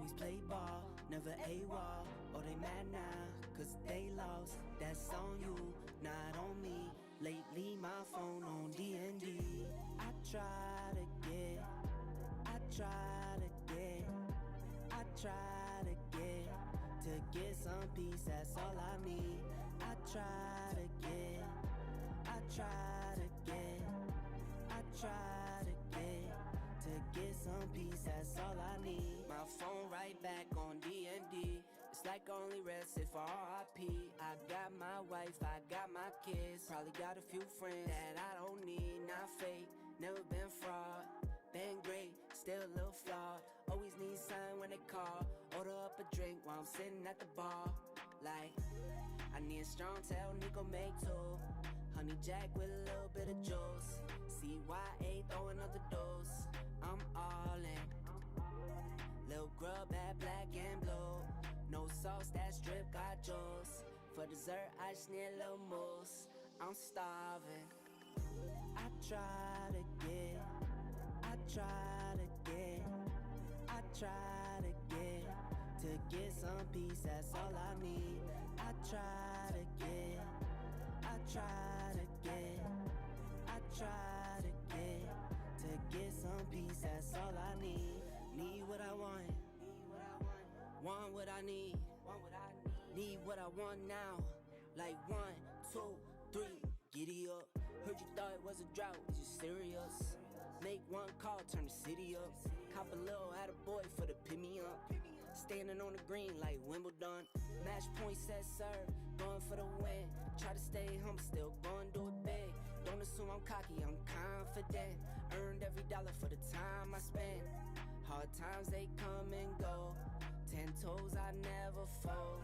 always play ball, never AWOL. Oh, they mad now, cause they lost. That's on you, not on me. Lately my phone on D&D. I try to get some peace, that's all I need. I try to get some peace, that's all I need. My phone right back on D&D. It's like only rest if RIP. I got my wife, I got my kids. Probably got a few friends that I don't need. Not fake, never been fraud. Been great, still a little flawed. Always need sign when they call. Order up a drink while I'm sitting at the bar. Like, I need a strong tail, Nico make two. Honey Jack with a little bit of juice. CYA throwing up the dose. I'm all in. Little grub at black and blue. No sauce, that strip got juice. For dessert, I just need a little mousse. I'm starving. I try to get some peace, that's all I need. I try to get some peace, that's all I need. Need what I want what I need. Need what I want now. Like 1, 2, 3, giddy up. Heard you thought it was a drought, is you serious? Make one call, turn the city up. Cop a little attaboy for the pick me up. Standing on the green like Wimbledon. Match point set serve, going for the win. Try to stay humble, still going do it big. Don't assume I'm cocky, I'm confident. Earned every dollar for the time I spent. Hard times, they come and go. 10 toes, I never fold.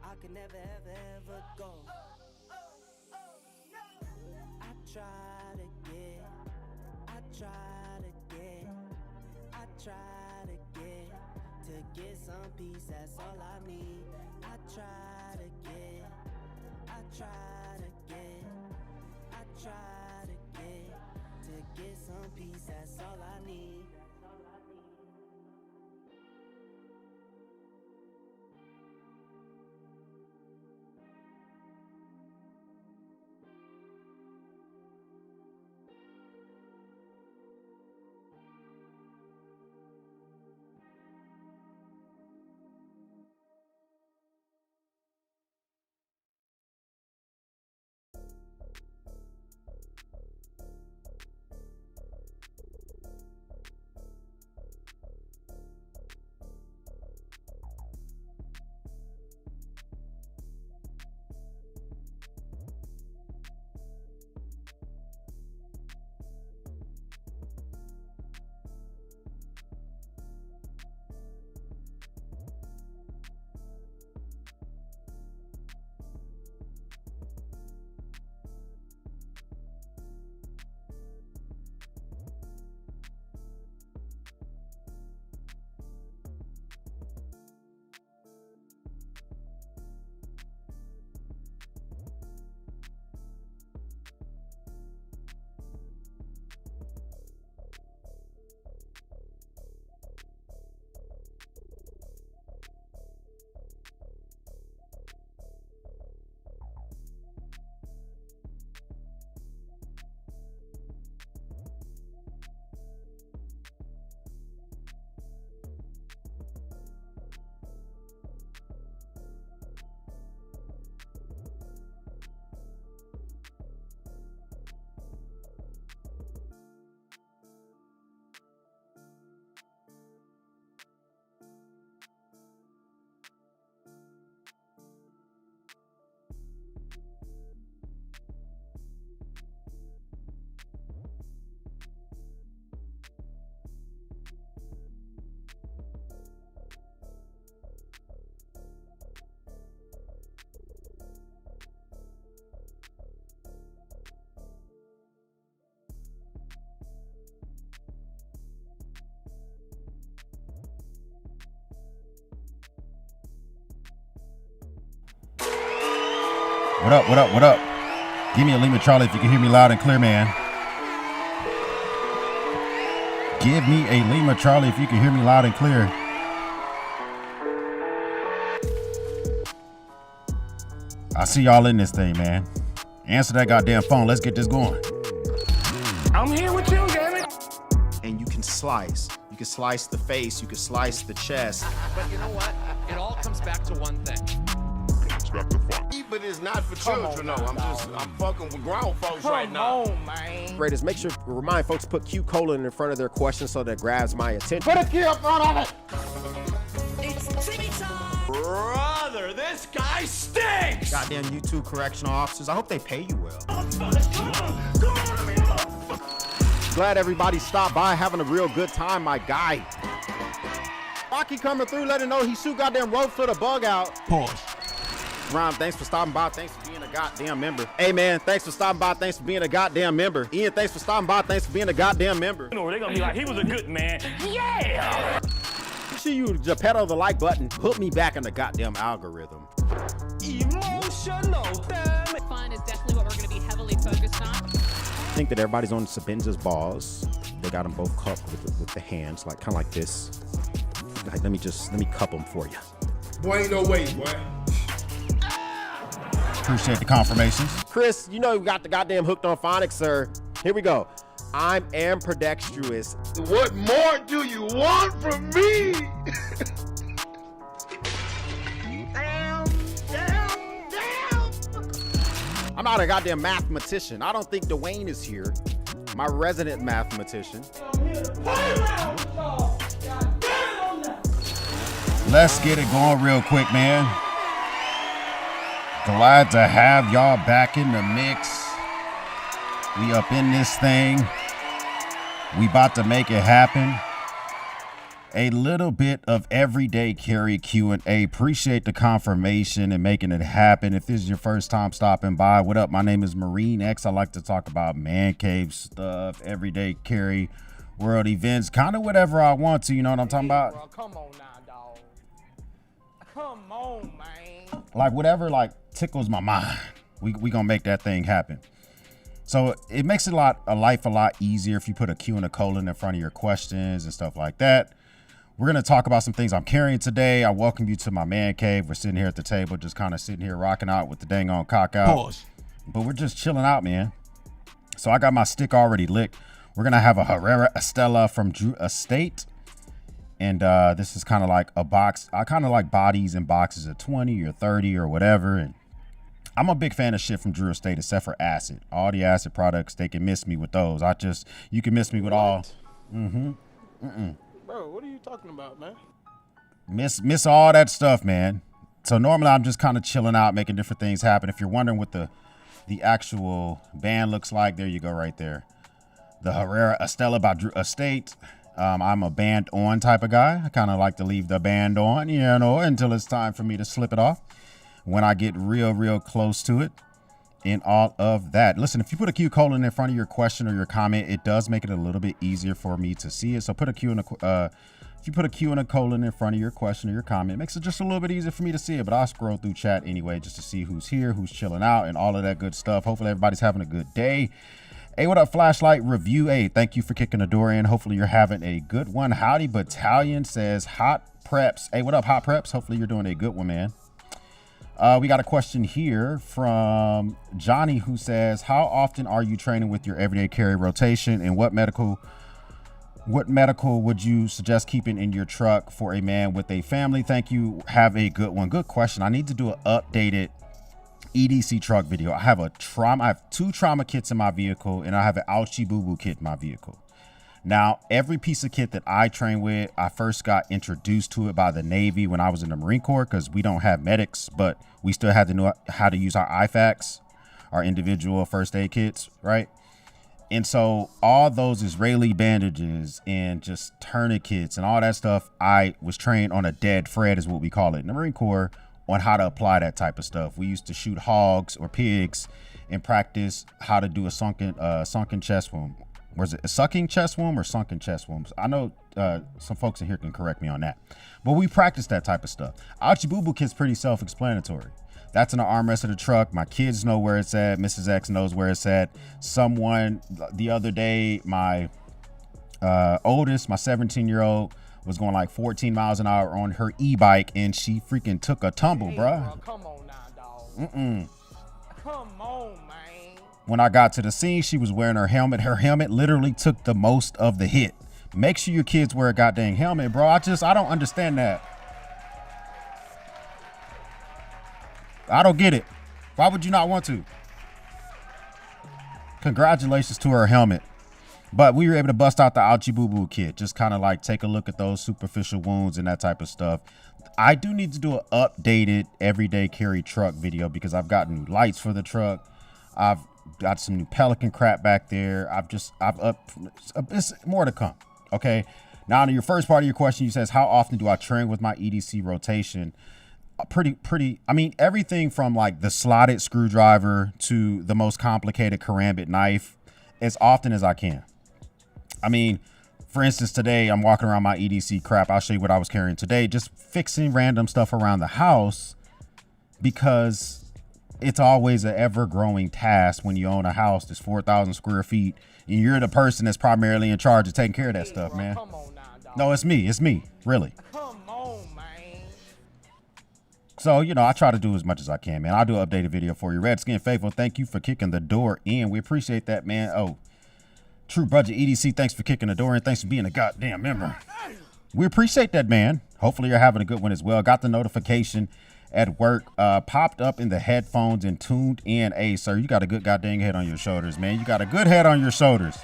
I can never, ever, ever go. I try to get some peace, that's all I need. I try to get some peace, that's all I need. What up, what up, what up? Give me a Lima Charlie if you can hear me loud and clear, man. Give me a Lima Charlie if you can hear me loud and clear. I see y'all in this thing, man. Answer that goddamn phone. Let's get this going. I'm here with you, damn it. And you can slice. You can slice the face. You can slice the chest. But you know what? It all comes back to one thing. But it's not for children, no. I'm fucking with grown folks right now. Come on, man. Raiders, make sure to remind folks to put Q colon in front of their question so that grabs my attention. Put a Q in front of it. It's Timmy time. Brother, this guy stinks. Goddamn you two correctional officers. I hope they pay you well. Glad everybody stopped by, having a real good time, my guy. Rocky coming through, letting know he shoot goddamn rope for the bug out. Pause. Ron, thanks for stopping by. Thanks for being a goddamn member. Hey, man, thanks for stopping by. Thanks for being a goddamn member. Ian, thanks for stopping by. Thanks for being a goddamn member. You know, they're gonna be like, he was a good man. Yeah! Make sure you Geppetto the like button. Put me back in the goddamn algorithm. Emotional, damn it. Fun is definitely what we're going to be heavily focused on. I think that everybody's on Sabinja's balls. They got them both cupped with the hands, like kind of like this. Like, let me cup them for you. Boy, ain't no way, boy. Appreciate the confirmations. Chris, you know you got the goddamn hooked on phonics, sir. Here we go. I'm ambidextrous. What more do you want from me? Damn. I'm not a goddamn mathematician. I don't think Dwayne is here. My resident mathematician. Let's get it going real quick, man. Glad to have y'all back in the mix. We up in this thing. We about to make it happen. A little bit of everyday carry Q&A. Appreciate the confirmation and making it happen. If this is your first time stopping by, what up? My name is Marine X. I like to talk about man cave stuff, everyday carry, world events, kind of whatever I want to. You know what I'm talking about? Bro, come on now, dog. Come on, man. Like whatever like tickles my mind. We gonna make that thing happen. So it makes it life a lot easier if you put a Q and a colon in front of your questions and stuff like that. We're going to talk about some things I'm carrying today. I welcome you to my man cave. We're sitting here at the table, just kind of sitting here rocking out with the dang on cock out. Pause. But we're just chilling out, man. So I got my stick already licked. We're going to have a Herrera Estella from Drew Estate. And this is kind of like a box. I kind of like bodies in boxes of 20 or 30 or whatever. And I'm a big fan of shit from Drew Estate, except for acid. All the acid products, they can miss me with those. You can miss me with all. Bro, what are you talking about, man? Miss all that stuff, man. So normally I'm just kind of chilling out, making different things happen. If you're wondering what the actual band looks like, there you go right there. The Herrera Estella by Drew Estate. I'm a band on type of guy. I kind of like to leave the band on, you know, until it's time for me to slip it off when I get real close to it. And all of that. Listen, if you put a Q colon in front of your question or your comment, it does make it a little bit easier for me to see it. So put a Q in if you put a Q and a colon in front of your question or your comment, it makes it just a little bit easier for me to see it. But I'll scroll through chat anyway, just to see who's here, who's chilling out, and all of that good stuff. Hopefully everybody's having a good day. Hey, what up, Flashlight Review? Hey, thank you for kicking the door in. Hopefully you're having a good one. Howdy Battalion says hot preps. Hey, what up, hot preps? Hopefully you're doing a good one, man. We got a question here from Johnny who says, how often are you training with your everyday carry rotation, and what medical would you suggest keeping in your truck for a man with a family? Thank you. Have a good one. Good question. I need to do an updated EDC truck video. I have 2 trauma kits in my vehicle, and I have an ouchie boo boo kit in my vehicle. Now, every piece of kit that I train with, I first got introduced to it by the Navy when I was in the Marine Corps, because we don't have medics, but we still had to know how to use our IFAKs, our individual first aid kits, right? And so all those Israeli bandages and just tourniquets and all that stuff, I was trained on a dead Fred, is what we call it in the Marine Corps, on how to apply that type of stuff. We used to shoot hogs or pigs and practice how to do a sunken chest wound. Was it a sucking chest wound or sunken chest wounds? I know some folks in here can correct me on that. But we practice that type of stuff. Ouchie Boo Boo Kit's pretty self-explanatory. That's in the armrest of the truck. My kids know where it's at. Mrs. X knows where it's at. Someone the other day, my oldest, my 17-year-old, was going like 14 miles an hour on her e-bike, and she freaking took a tumble, bruh. Come on now, dog. Come on, man. When I got to the scene, she was wearing her helmet. Her helmet literally took the most of the hit. Make sure your kids wear a goddamn helmet, bro. I don't understand that. I don't get it. Why would you not want to? Congratulations to her helmet. But we were able to bust out the Ouchie Boo Boo kit. Just kind of like take a look at those superficial wounds and that type of stuff. I do need to do an updated everyday carry truck video because I've got new lights for the truck. I've got some new Pelican crap back there. It's more to come. Okay. Now to your first part of your question, you says, how often do I train with my EDC rotation? I mean, everything from like the slotted screwdriver to the most complicated karambit knife as often as I can. I mean, for instance, today I'm walking around my EDC crap. I'll show you what I was carrying today, just fixing random stuff around the house because it's always an ever-growing task when you own a house that's 4,000 square feet and you're the person that's primarily in charge of taking care of that stuff, man. No, it's me, really. So, you know, I try to do as much as I can, man. I'll do an updated video for you. Redskin Faithful, thank you for kicking the door in. We appreciate that, man. Oh, True Budget EDC, thanks for kicking the door in. Thanks for being a goddamn member. We appreciate that, man. Hopefully you're having a good one as well. Got the notification at work, popped up in the headphones and tuned in. Hey, sir, you got a good goddamn head on your shoulders, man. You got a good head on your shoulders.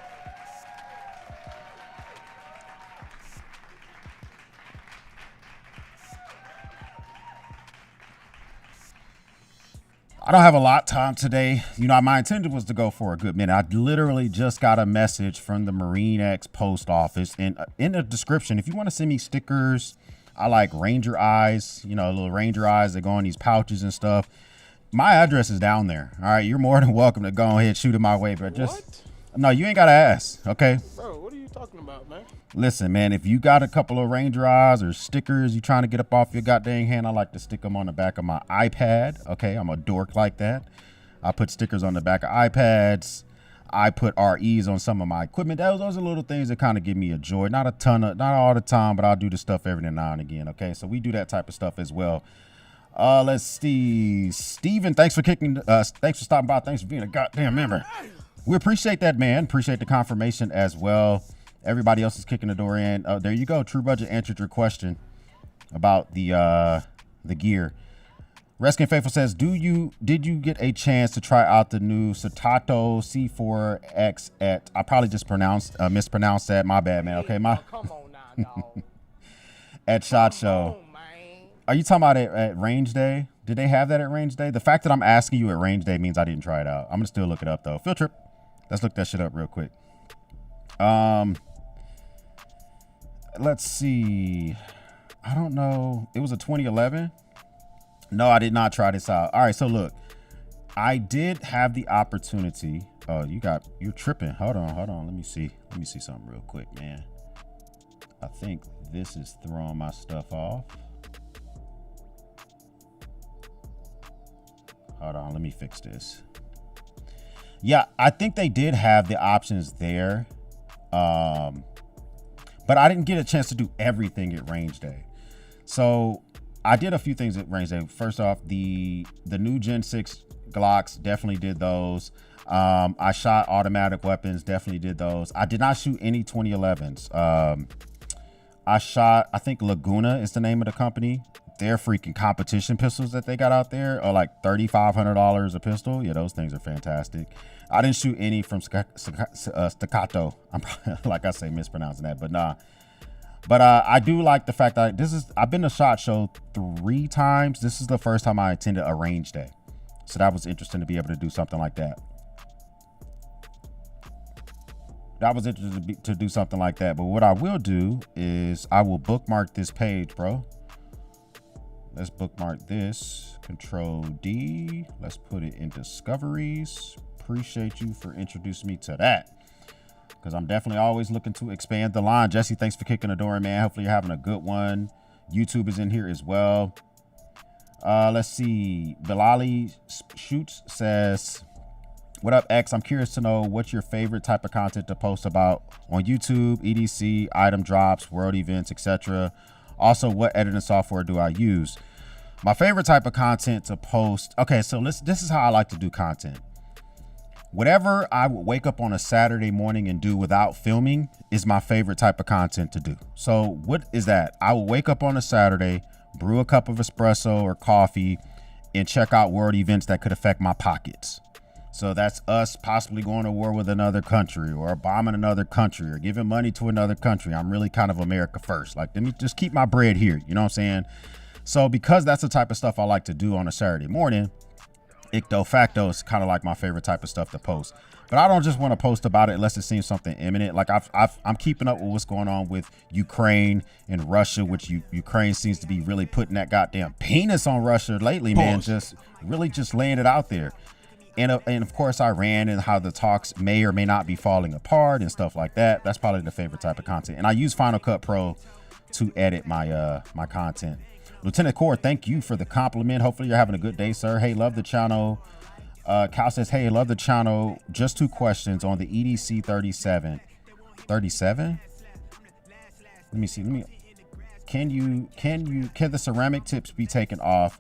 I don't have a lot of time today. You know, my intention was to go for a good minute. I literally just got a message from the Marine X post office. And in the description, if you want to send me stickers, I like Ranger eyes, you know, little Ranger eyes that go on these pouches and stuff. My address is down there. All right, you're more than welcome to go ahead and shoot it my way. But just, no, you ain't got to ask, okay? Bro, what are you talking about, man? Listen, man, if you got a couple of Ranger eyes or stickers you trying to get up off your goddamn hand, I like to stick them on the back of my iPad. Okay, I'm a dork like that. I put stickers on the back of iPads. I put REs on some of my equipment. Those are little things that kind of give me a joy. Not all the time, but I'll do the stuff every now and again. Okay, so we do that type of stuff as well. Let's see. Steven, thanks for stopping by. Thanks for being a goddamn member. We appreciate that, man. Appreciate the confirmation as well. Everybody else is kicking the door in. There you go. True Budget answered your question about the gear. Reskin Faithful says, did you get a chance to try out the new Satato C4X at, I probably just mispronounced that. My bad, man. Okay, come on now, dog. At SHOT Show. Are you talking about it at Range Day? Did they have that at Range Day? The fact that I'm asking you at Range Day means I didn't try it out. I'm gonna still look it up though. Field trip. Let's look that shit up real quick. Let's see. I don't know. It was a 2011. No, I did not try this out. All right, so look, I did have the opportunity. Oh, you're tripping. Hold on. Let me see something real quick, man. I think this is throwing my stuff off. Hold on, let me fix this. Yeah, I think they did have the options there. But I didn't get a chance to do everything at Range Day. So I did a few things at Range Day. First off, the new Gen 6 Glocks, definitely did those. I shot automatic weapons, definitely did those. I did not shoot any 2011s. I shot, I think Laguna is the name of the company. Their freaking competition pistols that they got out there are like $3,500 a pistol. Yeah, those things are fantastic. I didn't shoot any from Staccato. I'm like I say, mispronouncing that, but nah. But I do like the fact that I've been to SHOT Show 3 times. This is the first time I attended a Range Day. So that was interesting to be able to do something like that. That was interesting to do something like that. But what I will do is I will bookmark this page, bro. Let's bookmark this. Control D. Let's put it in discoveries. Appreciate you for introducing me to that, because I'm definitely always looking to expand the line. Jesse, thanks for kicking the door in, man. Hopefully you're having a good one. YouTube is in here as well. Let's see. Bilali Shoots says, what up, X? I'm curious to know what's your favorite type of content to post about on YouTube, EDC, item drops, world events, etc. Also, what editing software do I use? My favorite type of content to post. Okay, so this is how I like to do content. Whatever I would wake up on a Saturday morning and do without filming is my favorite type of content to do. So what is that? I will wake up on a Saturday, brew a cup of espresso or coffee, and check out world events that could affect my pockets. So that's us possibly going to war with another country or bombing another country or giving money to another country. I'm really kind of America first. Like, let me just keep my bread here. You know what I'm saying? So because that's the type of stuff I like to do on a Saturday morning, icto facto is kind of like my favorite type of stuff to post. But I don't just want to post about it unless it seems something imminent. Like I'm keeping up with what's going on with Ukraine and Russia, which Ukraine seems to be really putting that goddamn penis on Russia lately, man. Just really just laying it out there. And of course, Iran and how the talks may or may not be falling apart and stuff like that. That's probably the favorite type of content. And I use Final Cut Pro to edit my my content. Lieutenant Core, thank you for the compliment. Hopefully you're having a good day, sir. Hey, love the channel. Cal says, hey, love the channel. Just 2 questions on the EDC 37. 37? Let me see. Can the ceramic tips be taken off?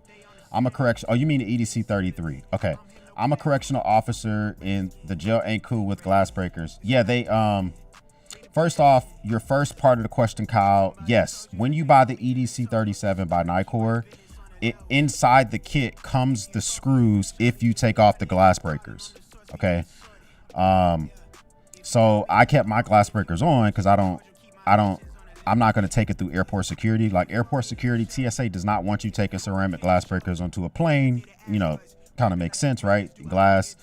I'm a correction. Oh, you mean the EDC 33? Okay. I'm a correctional officer and the jail ain't cool with glass breakers. Yeah, they first off, your first part of the question, Kyle, yes, when you buy the EDC 37 by Nicor, inside the kit comes the screws if you take off the glass breakers. Okay. So I kept my glass breakers on because I'm not going to take it through airport security. Like airport security, TSA does not want you taking ceramic glass breakers onto a plane, you know. Kind of makes sense, right? Glass,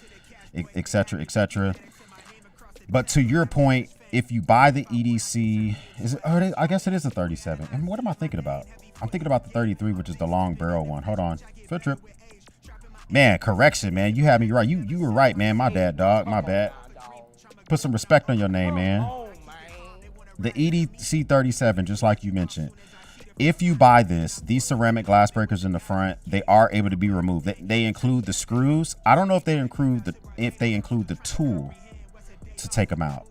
etc., etc. But to your point, if you buy the EDC, I guess it is a 37. And what am I thinking about? I'm thinking about the 33, which is the long barrel one. Hold on, field trip. Man, correction, man. You had me right. You were right, man. My bad, dog. My bad. Put some respect on your name, man. The EDC 37, just like you mentioned. If you buy these ceramic glass breakers in the front, they are able to be removed. They include the screws. I don't know if they include the tool to take them out.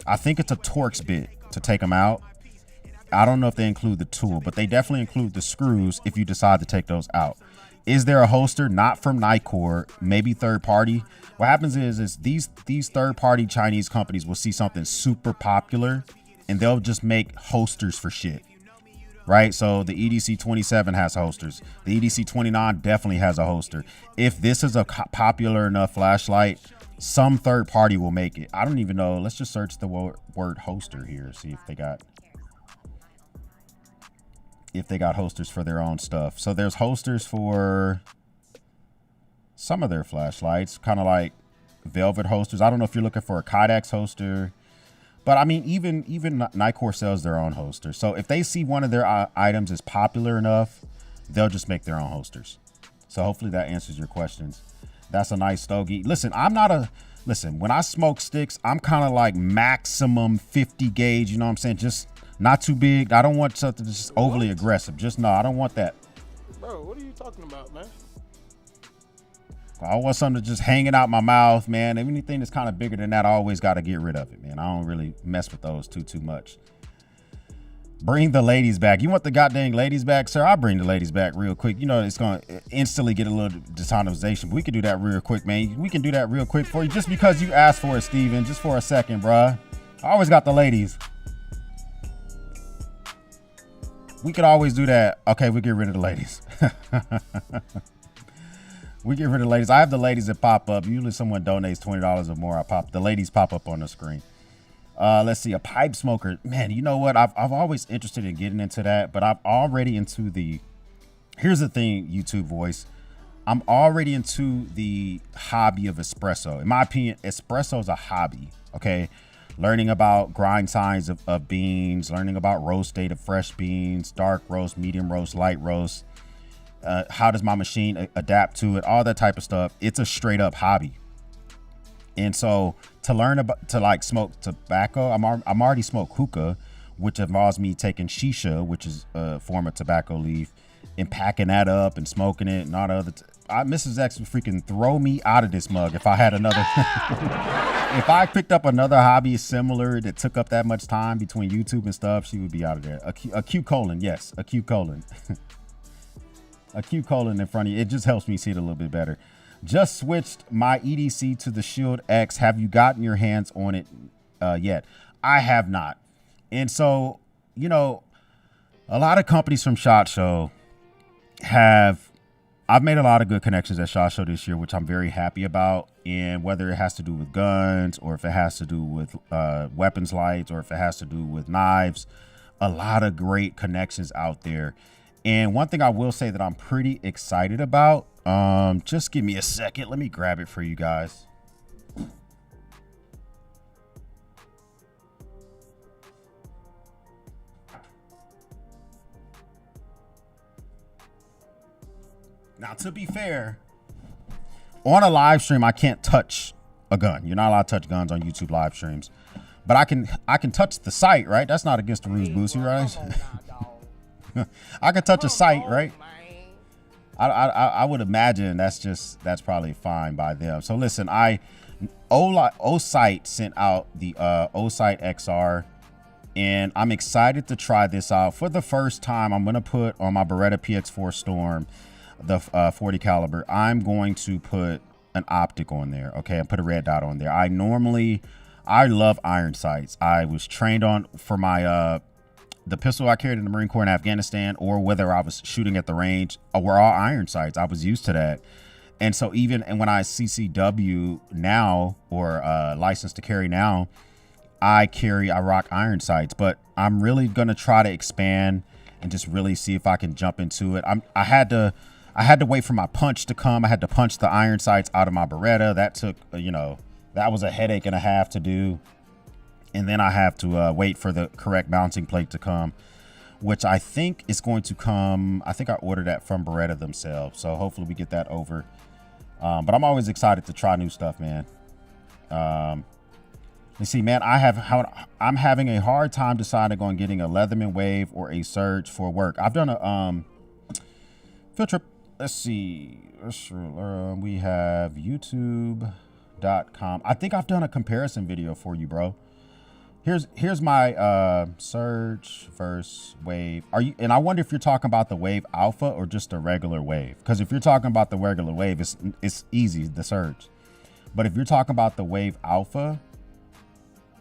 I think it's a Torx bit to take them out. I don't know if they include the tool, but they definitely include the screws if you decide to take those out. Is there a holster? Not from Nicor, maybe third party. What happens is these third party Chinese companies will see something super popular and they'll just make holsters for shit. Right, so the EDC 27 has holsters. The EDC 29 definitely has a holster. If this is a popular enough flashlight, some third party will make it. I don't even know. Let's just search the word holster here. See if they got holsters for their own stuff. So there's holsters for some of their flashlights, kind of like velvet holsters. I don't know if you're looking for a Kydex holster. But I mean, even Nicor sells their own holster. So if they see one of their items is popular enough, they'll just make their own holsters. So hopefully that answers your questions. That's a nice stogie. Listen, when I smoke sticks, I'm kind of like maximum 50 gauge. You know what I'm saying? Just not too big. I don't want something that's just overly aggressive. No, I don't want that. Bro, what are you talking about, man? I want something to just hanging out my mouth, man. Anything that's kind of bigger than that, I always got to get rid of it, man. I don't really mess with those too much. Bring the ladies back. You want the goddamn ladies back, sir? I'll bring the ladies back real quick. You know, it's going to instantly get a little detonization, but we can do that real quick, man. We can do that real quick for you just because you asked for it, Steven. Just for a second, bruh. I always got the ladies. We could always do that. Okay, we get rid of the ladies. We get rid of the ladies. I have the ladies that pop up. Usually someone donates $20 or more. The ladies pop up on the screen. Let's see, a pipe smoker. Man, you know what? I've always interested in getting into that, but I'm already into here's the thing, YouTube voice. I'm already into the hobby of espresso. In my opinion, espresso is a hobby, okay? Learning about grind signs of beans, learning about roast date of fresh beans, dark roast, medium roast, light roast. How does my machine adapt to it? All that type of stuff. It's a straight up hobby. And so to learn about, to like smoke tobacco, I'm already smoke hookah, which involves me taking shisha, which is a form of tobacco leaf, and packing that up and smoking it and all the other. Mrs. X would freaking throw me out of this mug if I had another. If I picked up another hobby similar that took up that much time between YouTube and stuff, she would be out of there. A Q colon, yes, a Q colon. a Q colon in front of you. It just helps me see it a little bit better. Just switched my EDC to the Shield X. Have you gotten your hands on it yet? I have not. And so, you know, a lot of companies from SHOT Show I've made a lot of good connections at SHOT Show this year, which I'm very happy about. And whether it has to do with guns or if it has to do with weapons lights or if it has to do with knives, a lot of great connections out there. And one thing I will say that I'm pretty excited about, just give me a second. Let me grab it for you guys. Now, to be fair, on a live stream, I can't touch a gun. You're not allowed to touch guns on YouTube live streams. But I can touch the sight, right? That's not against the rules, Boosie, right? I can touch a sight, right? I would imagine that's probably fine by them. So listen, O-Sight sent out the O-Sight XR, and I'm excited to try this out. For the first time, I'm gonna put on my Beretta PX4 Storm, the 40 caliber. I'm going to put an optic on there, okay, and put a red dot on there. I love iron sights. I was trained on for my the pistol I carried in the Marine Corps in Afghanistan, or whether I was shooting at the range, were all iron sights. I was used to that. And so and when I CCW now, or licensed to carry now, I rock iron sights. But I'm really gonna try to expand and just really see if I can jump into it. I had to wait for my punch to come. I had to punch the iron sights out of my Beretta. That took, that was a headache and a half to do. And then I have to wait for the correct mounting plate to come, which I think is going to come. I think I ordered that from Beretta themselves. So hopefully we get that over. But I'm always excited to try new stuff, man. Let's see, man, I'm having a hard time deciding on getting a Leatherman Wave or a Surge for work. I've done a field trip. Let's see. We have YouTube.com. I think I've done a comparison video for you, bro. Here's my Surge versus Wave. And I wonder if you're talking about the Wave Alpha or just a regular Wave. Because if you're talking about the regular Wave, it's easy, the Surge. But if you're talking about the Wave Alpha,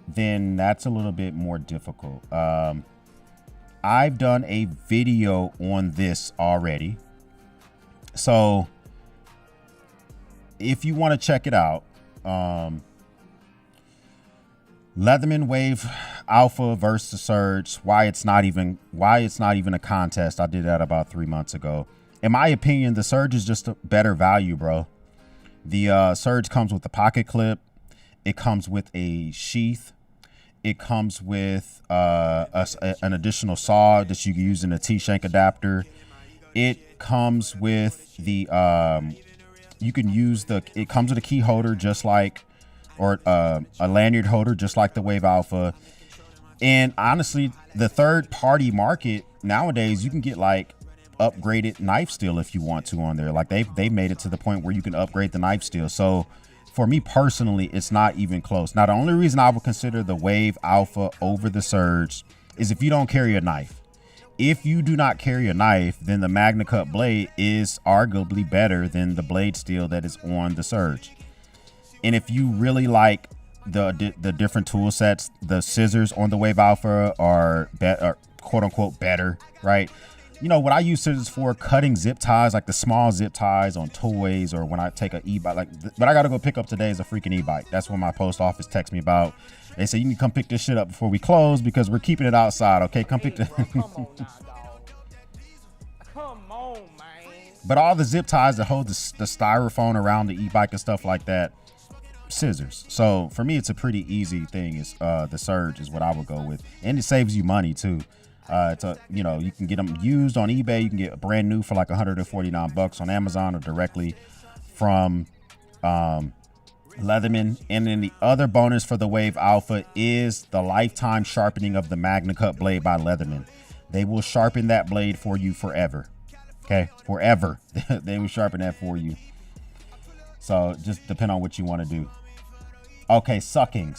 then that's a little bit more difficult. I've done a video on this already. So if you want to check it out, Leatherman Wave Alpha versus Surge, why it's not even a contest. I did that about 3 months ago. In my opinion, the Surge is just a better value, bro. The Surge comes with a pocket clip. It comes with a sheath. It comes with an additional saw that you can use in a T-shank adapter. It comes with the it comes with a key holder just like, or a lanyard holder just like the Wave Alpha. And honestly, the third party market nowadays, you can get like upgraded knife steel if you want to on there. Like they've made it to the point where you can upgrade the knife steel. So for me personally, it's not even close. Now, the only reason I would consider the Wave Alpha over the Surge is if you don't carry a knife. If you do not carry a knife, then the Magna Cut blade is arguably better than the blade steel that is on the Surge. And if you really like the different tool sets, the scissors on the Wave Alpha are quote unquote better, right? You know what I use scissors for? Cutting zip ties, like the small zip ties on toys, or when I take an e-bike. But I gotta go pick up today is a freaking e-bike. That's what my post office texts me about. They say you need to come pick this shit up before we close because we're keeping it outside. Okay, come pick the. Come on, man. But all the zip ties that hold the styrofoam around the e-bike and stuff like that, scissors. So for me, it's a pretty easy thing. Is the Surge is what I would go with, and it saves you money too. You can get them used on eBay. You can get brand new for like $149 on Amazon or directly from Leatherman. And then the other bonus for the Wave Alpha is the lifetime sharpening of the Magna Cut blade by Leatherman. They will sharpen that blade for you forever. Okay, forever. They will sharpen that for you. So just depend on what you want to do. Okay, sucking.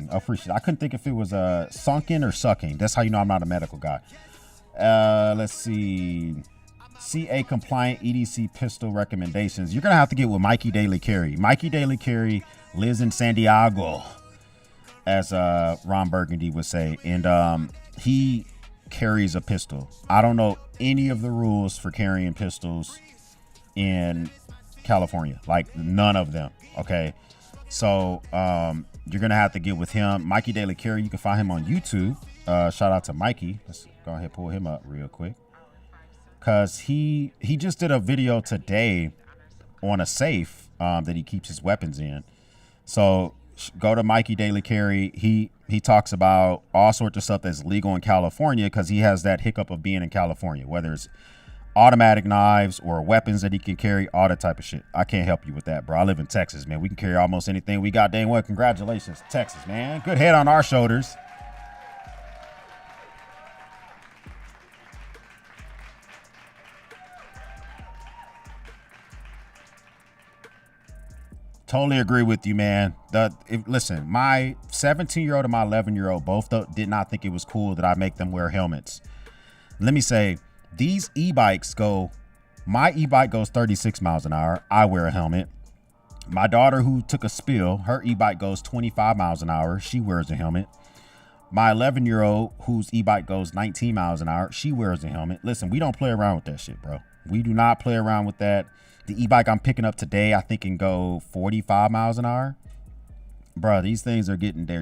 Appreciate it. I couldn't think if it was sunken or sucking. That's how you know I'm not a medical guy. Let's see. CA compliant EDC pistol recommendations. You're gonna have to get with Mikey Daily Carry. Mikey Daily Carry lives in San Diego, as Ron Burgundy would say, and he carries a pistol. I don't know any of the rules for carrying pistols in California, like none of them. Okay, so you're gonna have to get with him. Mikey Daily Carry. You can find him on YouTube. Shout out to Mikey. Let's go ahead and pull him up real quick, because he just did a video today on a safe that he keeps his weapons in. So go to Mikey Daily Carry. He talks about all sorts of stuff that's legal in California, because he has that hiccup of being in California, whether it's automatic knives or weapons that he can carry, all that type of shit. I can't help you with that, bro. I live in Texas, man. We can carry almost anything we got. Dang well, congratulations, Texas, man. Good head on our shoulders. Totally agree with you, man. Listen, my 17-year-old and my 11-year-old both did not think it was cool that I make them wear helmets. Let me say, these e-bikes my e-bike goes 36 miles an hour. I wear a helmet. My daughter, who took a spill, her e-bike goes 25 miles an hour. She wears a helmet. My 11-year-old, whose e-bike goes 19 miles an hour, she wears a helmet. Listen, we don't play around with that shit, bro. We do not play around with that. The e-bike I'm picking up today, I think can go 45 miles an hour. Bro, these things are getting there.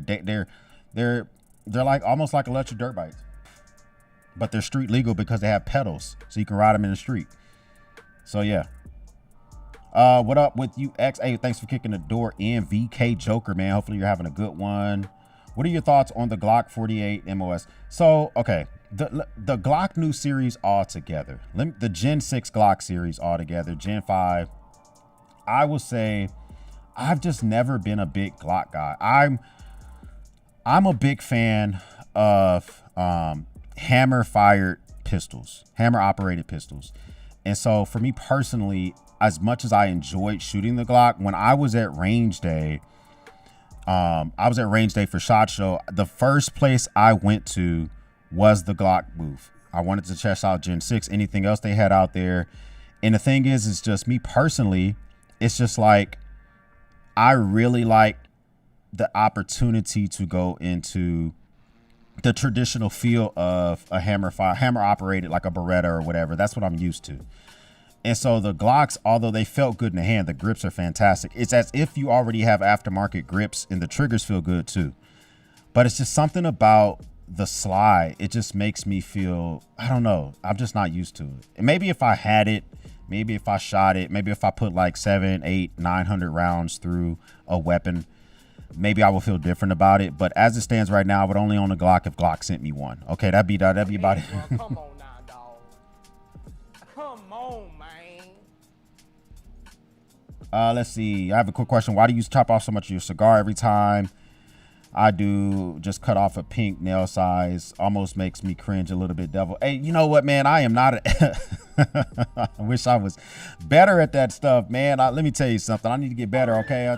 They're like almost like electric dirt bikes, but they're street legal because they have pedals, so you can ride them in the street. So yeah. What up with you, X? Hey, thanks for kicking the door in, VK Joker, man. Hopefully you're having a good one. What are your thoughts on the Glock 48 MOS? So, okay, the Glock new series altogether, the Gen 6 Glock series altogether, Gen 5, I will say I've just never been a big Glock guy. I'm a big fan of hammer fired pistols, hammer operated pistols. And so for me personally, as much as I enjoyed shooting the Glock, when I was at range day, for SHOT Show. The first place I went to was the Glock booth. I wanted to test out Gen 6, anything else they had out there. And the thing is, it's just me personally, it's just like, I really like the opportunity to go into the traditional feel of a hammer operated, like a Beretta or whatever. That's what I'm used to. And so the Glocks, although they felt good in the hand, the grips are fantastic. It's as if you already have aftermarket grips, and the triggers feel good too. But it's just something about the slide. It just makes me feel, I don't know, I'm just not used to it. And maybe if I had it, maybe if I shot it, maybe if I put like 700, 800, 900 rounds through a weapon, maybe I will feel different about it. But as it stands right now, I would only own a Glock if Glock sent me one. Okay, that'd be about it. Come on now, dog. Come on, man. Let's see. I have a quick question. Why do you chop off so much of your cigar every time? I do. Just cut off a pink nail size. Almost makes me cringe a little bit, devil. Hey, you know what, man? I am not I wish I was better at that stuff, man. Let me tell you something. I need to get better, okay?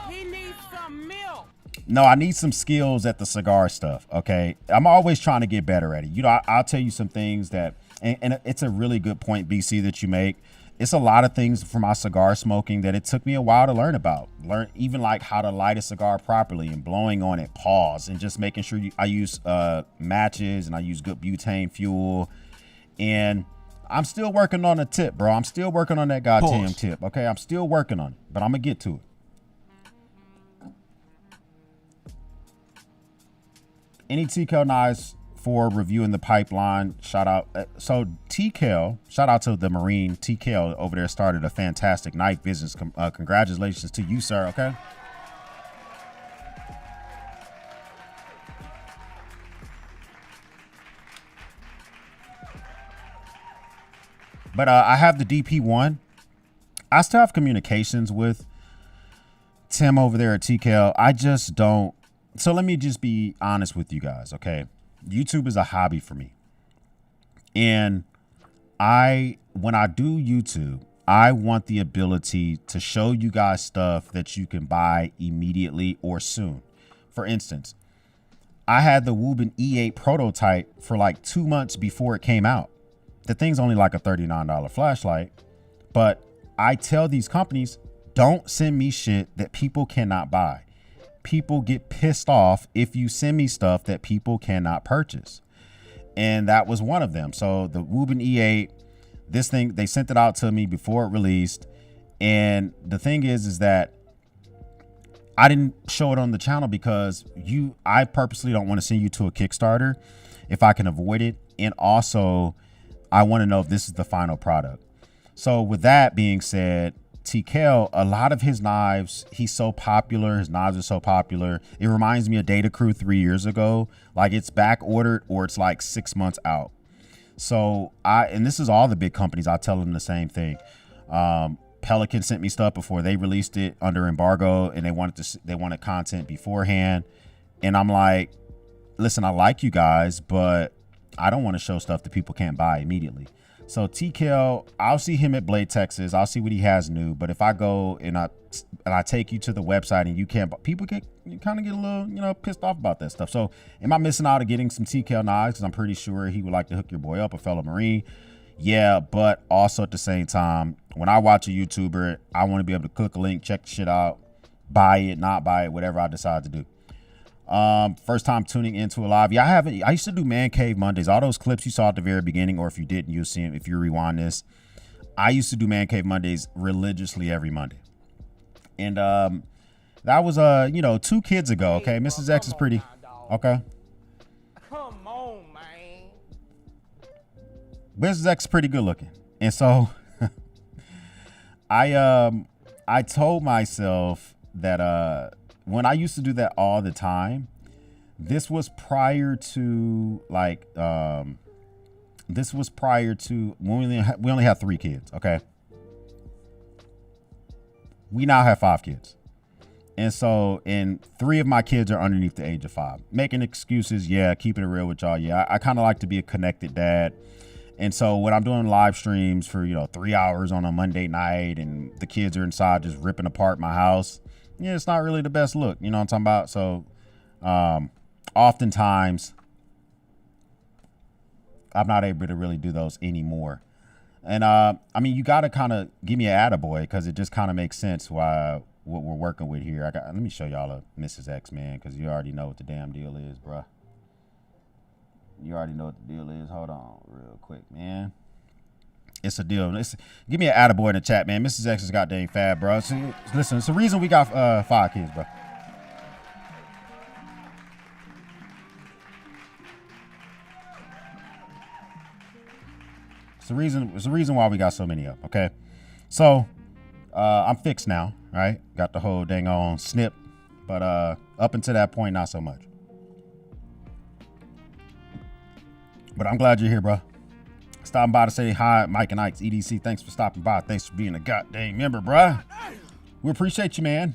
He needs some milk. No, I need some skills at the cigar stuff, okay? I'm always trying to get better at it. You know, I'll tell you some things that, and it's a really good point, BC, that you make. It's a lot of things for my cigar smoking that it took me a while to learn about. Even like how to light a cigar properly and blowing on it, pause, and just making sure I use matches and I use good butane fuel. And I'm still working on the tip, bro. I'm still working on that goddamn tip, okay? I'm still working on it, but I'm going to get to it. Any TKL knives for review in the pipeline? Shout out. So TKL, shout out to the Marine. TKL over there started a fantastic knife business. Congratulations to you, sir. Okay. But I have the DP1. I still have communications with Tim over there at TKL. I just don't. So let me just be honest with you guys, okay? YouTube is a hobby for me. And when I do YouTube, I want the ability to show you guys stuff that you can buy immediately or soon. For instance, I had the Woobin E8 prototype for like 2 months before it came out. the thing's only like a $39 flashlight. But I tell these companies, don't send me shit that people cannot buy. People get pissed off if you send me stuff that people cannot purchase. And that was one of them. So the Wuben E8, this thing, they sent it out to me before it released. And the thing is that I didn't show it on the channel because I purposely don't want to send you to a Kickstarter if I can avoid it. And also, I want to know if this is the final product. So with that being said, TKL, a lot of his knives, he's so popular. His knives are so popular. It reminds me of Data Crew 3 years ago. Like it's back ordered or it's like 6 months out. So and this is all the big companies. I tell them the same thing. Pelican sent me stuff before they released it under embargo, and they wanted content beforehand. And I'm like, listen, I like you guys, but I don't want to show stuff that people can't buy immediately. So TKL, I'll see him at Blade Texas. I'll see what he has new. But if I go and I take you to the website and you can't, people kind of get a little, pissed off about that stuff. So am I missing out on getting some TKL knives? Because I'm pretty sure he would like to hook your boy up, a fellow Marine. Yeah, but also at the same time, when I watch a YouTuber, I want to be able to click a link, check the shit out, buy it, not buy it, whatever I decide to do. First time tuning into a live. Yeah, I used to do Man Cave Mondays. All those clips you saw at the very beginning, or if you didn't, you'll see them if you rewind this. I used to do Man Cave Mondays religiously every Monday. And that was 2 kids ago, okay? Mrs. X is pretty okay. Come on, man. Mrs. X is pretty good looking. And so I told myself that when I used to do that all the time, this was prior to when we only had 3 kids, okay? We now have 5 kids. And so, and 3 of my kids are underneath the age of 5. Making excuses, yeah, keeping it real with y'all, yeah. I kind of like to be a connected dad. And so when I'm doing live streams for, 3 hours on a Monday night and the kids are inside just ripping apart my house, yeah, it's not really the best look. You know what I'm talking about? So oftentimes I'm not able to really do those anymore. And you got to kind of give me an attaboy because it just kind of makes sense what we're working with here. Let me show y'all a Mrs. X, man, because you already know what the damn deal is, bruh. You already know what the deal is. Hold on real quick, man. It's a deal. Give me an attaboy in the chat, man. Mrs. X is goddamn fab, bro. So, listen, it's the reason we got 5 kids, bro. It's the reason why we got so many of them, okay? So, I'm fixed now, right? Got the whole dang on snip. But up until that point, not so much. But I'm glad you're here, bro. Stopping by to say hi, Mike and Ike's EDC. Thanks for stopping by. Thanks for being a goddamn member, bro. We appreciate you, man.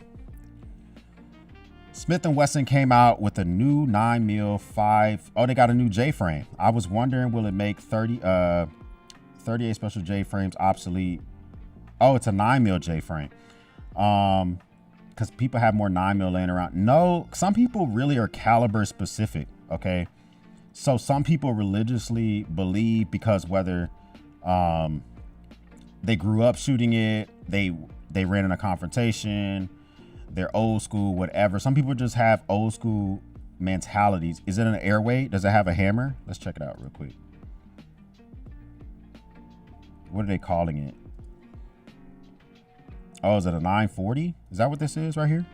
Smith & Wesson came out with a new 9mm 5. Oh, they got a new J frame. I was wondering, will it make 38 special J frames obsolete? Oh, it's a 9mm J frame. Because people have more 9mm laying around. No, some people really are caliber specific. Okay. So some people religiously believe because whether they grew up shooting it, they ran in a confrontation, they're old school, whatever. Some people just have old school mentalities. Is it an airweight? Does it have a hammer? Let's check it out real quick. What are they calling it? Oh, is it a 940? Is that what this is right here?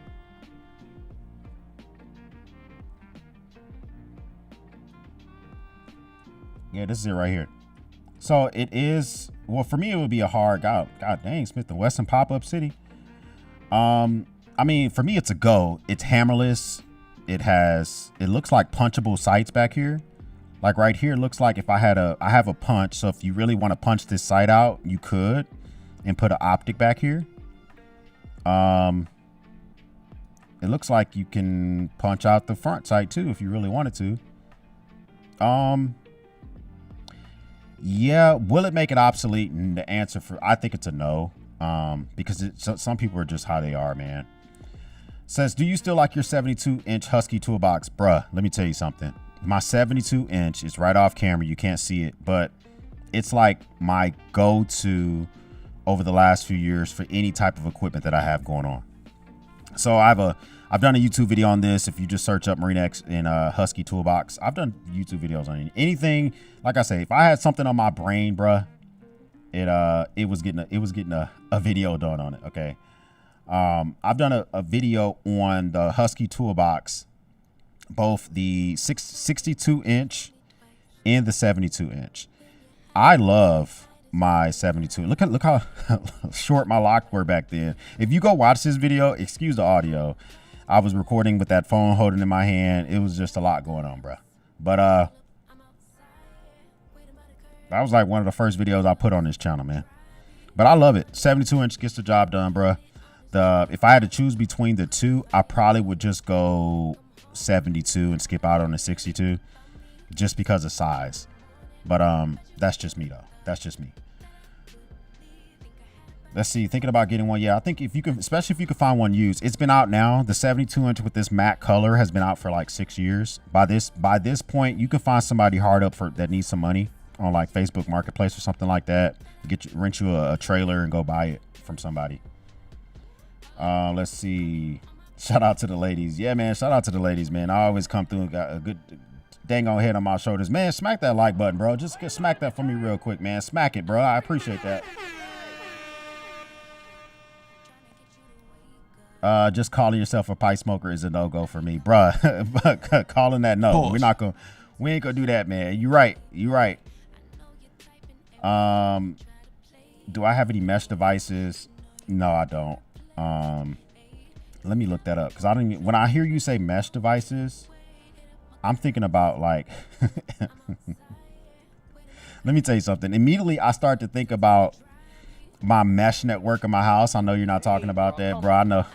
Yeah, this is it right here. So it is, well, for me, it would be a hard, God dang, Smith & Wesson pop-up city. For me, it's a go. It's hammerless. It looks like punchable sights back here. Like right here, it looks like if I have a punch. So if you really want to punch this sight out, you could, and put an optic back here. It looks like you can punch out the front sight too, if you really wanted to. Yeah, will it make it obsolete? And the answer I think it's a no. Because some people are just how they are, man. Says, do you still like your 72-inch Husky toolbox? Bruh, let me tell you something. My 72-inch is right off camera. You can't see it, but it's like my go-to over the last few years for any type of equipment that I have going on. So I've done a YouTube video on this. If you just search up Marine X in Husky Toolbox, I've done YouTube videos on anything. Like I say, if I had something on my brain, bruh, it was getting a video done on it. Okay. I've done a video on the Husky Toolbox, both the 62 inch and the 72 inch. I love my 72. Look how short my locks were back then. If you go watch this video, excuse the audio, I was recording with that phone holding in my hand. It was just a lot going on, bro. But that was like one of the first videos I put on this channel, man. But I love it. 72 inch gets the job done, bro. If I had to choose between the two, I probably would just go 72 and skip out on the 62 just because of size. But that's just me though. That's just me. Let's see, thinking about getting one. Yeah, I think if you can, especially if you can find one used. It's been out now. The 72 inch with this matte color has been out for like 6 years. By this point, you can find somebody hard up that needs some money on like Facebook Marketplace or something like that. Rent you a trailer and go buy it from somebody. Let's see. Shout out to the ladies. Yeah, man. Shout out to the ladies, man. I always come through and got a good dang on head on my shoulders. Man, smack that like button, bro. Just smack that for me real quick, man. Smack it, bro. I appreciate that. Just calling yourself a pipe smoker is a no-go for me, bruh. Calling that no. Pause. We ain't gonna do that, man. You right. Do I have any mesh devices? No, I don't. Let me look that up, because when I hear you say mesh devices, I'm thinking about like let me tell you something. Immediately I start to think about my mesh network in my house. I know you're not talking about that, bro.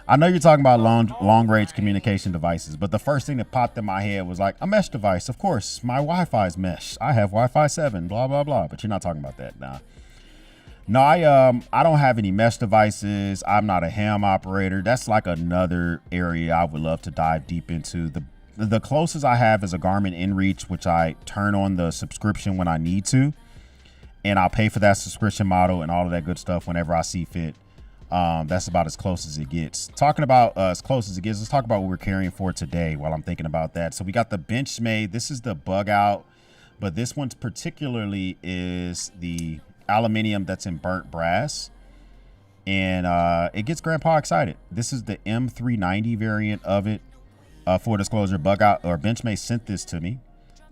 I know you're talking about long range communication devices, but the first thing that popped in my head was like a mesh device. Of course, my Wi-Fi is mesh. I have Wi-Fi 7, blah, blah, blah. But you're not talking about that. Nah. No, I don't have any mesh devices. I'm not a ham operator. That's like another area I would love to dive deep into. The closest I have is a Garmin InReach, which I turn on the subscription when I need to, and I'll pay for that subscription model and all of that good stuff whenever I see fit. That's about as close as it gets. Talking about as close as it gets, let's talk about what we're carrying for today while I'm thinking about that. So we got the Benchmade. This is the bug out, but this one's particularly is the aluminium that's in burnt brass, and it gets grandpa excited. This is the M390 variant of it. For disclosure, bug out or Benchmade sent this to me,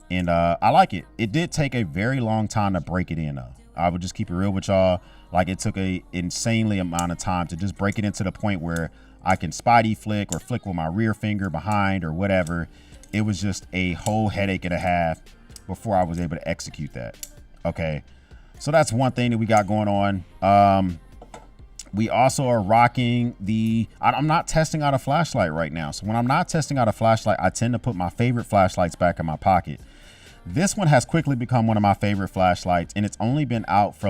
and I like it. It did take a very long time to break it in though. I would just keep it real with y'all. Like, it took a insanely amount of time to just break it into the point where I can spidey flick or flick with my rear finger behind or whatever. It was just a whole headache and a half before I was able to execute that. Okay, so that's one thing that we got going on. We also are rocking I'm not testing out a flashlight right now. So when I'm not testing out a flashlight, I tend to put my favorite flashlights back in my pocket. This one has quickly become one of my favorite flashlights, and it's only been out for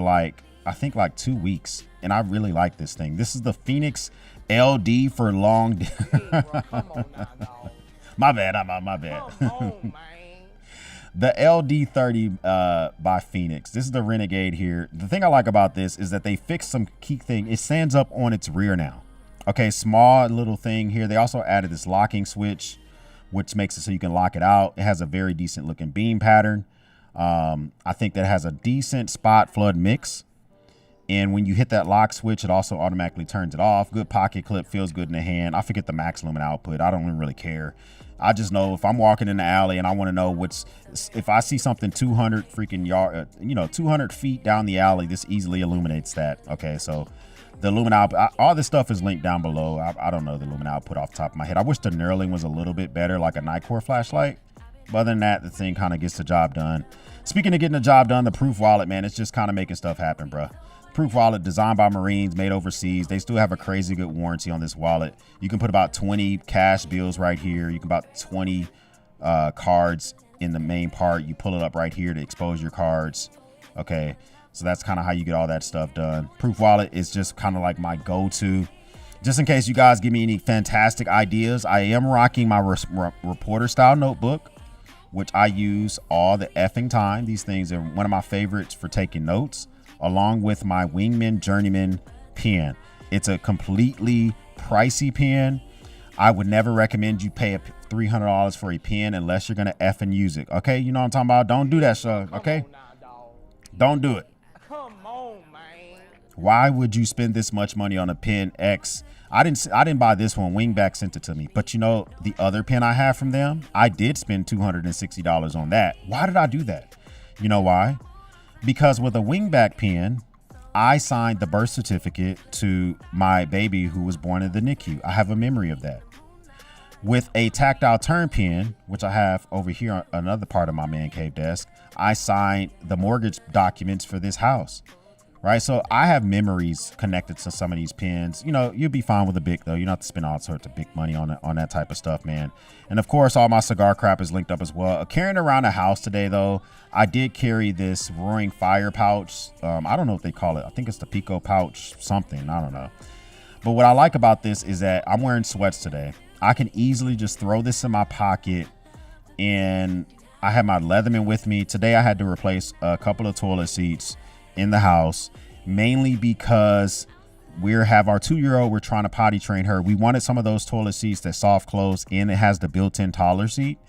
I think 2 weeks, and I really like this thing. This is the Phoenix LD for long. My bad. The LD30 by Phoenix. This is the Renegade here. The thing I like about this is that they fixed some key thing. It stands up on its rear now. Okay, small little thing here. They also added this locking switch, which makes it so you can lock it out. It has a very decent looking beam pattern. I think that has a decent spot flood mix. And when you hit that lock switch, it also automatically turns it off. Good pocket clip, feels good in the hand. I forget the max lumen output. I don't even really care. I just know if I'm walking in the alley and I want to know if I see something 200 freaking 200 feet down the alley, this easily illuminates that. Okay, so the lumen output, all this stuff is linked down below. I don't know the lumen output off the top of my head. I wish the knurling was a little bit better, like a Nikkor flashlight. But other than that, the thing kind of gets the job done. Speaking of getting the job done, the Proof wallet, man, it's just kind of making stuff happen, bro. Proof wallet, designed by Marines, made overseas. They still have a crazy good warranty on this wallet. You can put about 20 cash bills right here. You can about 20 cards in the main part. You pull it up right here to expose your cards. Okay, so that's kind of how you get all that stuff done. Proof wallet is just kind of like my go-to. Just in case you guys give me any fantastic ideas, I am rocking my reporter style notebook which I use all the effing time. These things are one of my favorites for taking notes, along with my Wingman Journeyman pen. It's a completely pricey pen. I would never recommend you pay $300 for a pen unless you're gonna effing use it. Okay, you know what I'm talking about? Don't do that, sir. Okay, don't do it. Come on, man. Why would you spend this much money on a pen X? I didn't buy this one. Wingback sent it to me. But you know, the other pen I have from them, I did spend $260 on that. Why did I do that? You know why? Because with a Wingback pen, I signed the birth certificate to my baby who was born in the NICU. I have a memory of that. With a tactile turn pen, which I have over here on another part of my man cave desk, I signed the mortgage documents for this house. Right, so I have memories connected to some of these pens. You know, you'll be fine with a Bic though. You don't have to spend all sorts of big money on that type of stuff, man. And of course, all my cigar crap is linked up as well. Carrying around the house today though, I did carry this Roaring Fire pouch. I don't know what they call it. I think it's the Pico pouch something. I don't know. But what I like about this is that I'm wearing sweats today. I can easily just throw this in my pocket, and I have my Leatherman with me. Today I had to replace a couple of toilet seats in the house, mainly because we have our 2-year-old. We're trying to potty train her. We wanted some of those toilet seats that soft close, and it has the built-in toddler seat.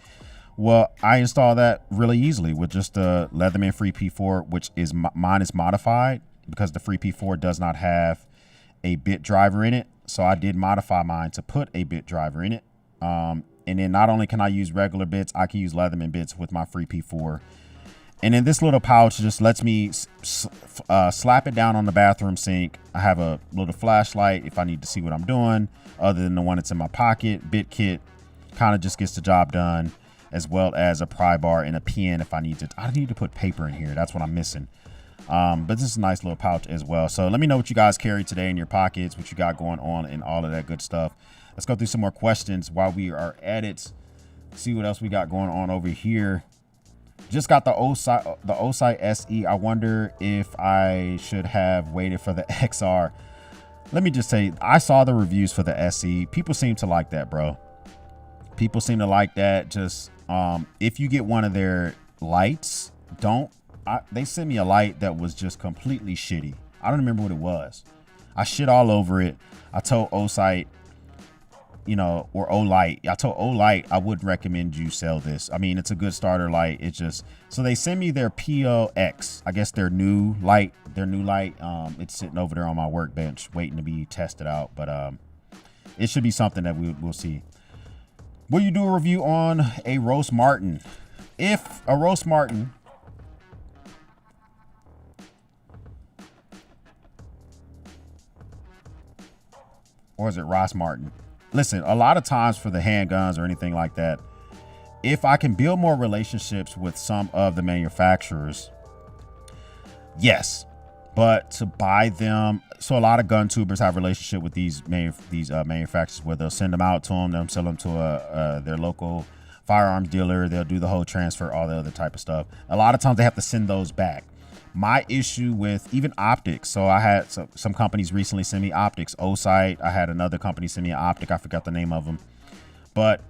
Well, I installed that really easily with just the Leatherman Free P4, which is mine is modified because the Free P4 does not have a bit driver in it. So I did modify mine to put a bit driver in it. And then not only can I use regular bits, I can use Leatherman bits with my Free P4. And then this little pouch just lets me slap it down on the bathroom sink. I have a little flashlight if I need to see what I'm doing, other than the one that's in my pocket. Bit kit kind of just gets the job done, as well as a pry bar and a pen if I need to. I need to put paper in here. That's what I'm missing. But this is a nice little pouch as well. So let me know what you guys carry today in your pockets, what you got going on, and all of that good stuff. Let's go through some more questions while we are at it. See what else we got going on over here. Just got the Osai SE. I wonder if I should have waited for the XR. Let me just say, I saw the reviews for the SE. People seem to like that, bro. People seem to like that. Just if you get one of their lights, they sent me a light that was just completely shitty. I don't remember what it was. I shit all over it. I told Osite, or Olight. I told Olight I would recommend you sell this. I mean, it's a good starter light. It's just, so they send me their POX. I guess their new light. It's sitting over there on my workbench waiting to be tested out. But it should be something that we'll see. Will you do a review on a roast Martin? If a roast Martin or is it Ross Martin? Listen, a lot of times for the handguns or anything like that, if I can build more relationships with some of the manufacturers, yes, but to buy them, so a lot of gun tubers have relationship with these manufacturers where they'll send them out to them, they'll sell them to their local firearms dealer, they'll do the whole transfer, all the other type of stuff. A lot of times they have to send those back. My issue with even optics, so I had some companies recently send me optics. Osite, I had another company send me an optic. I forgot the name of them, but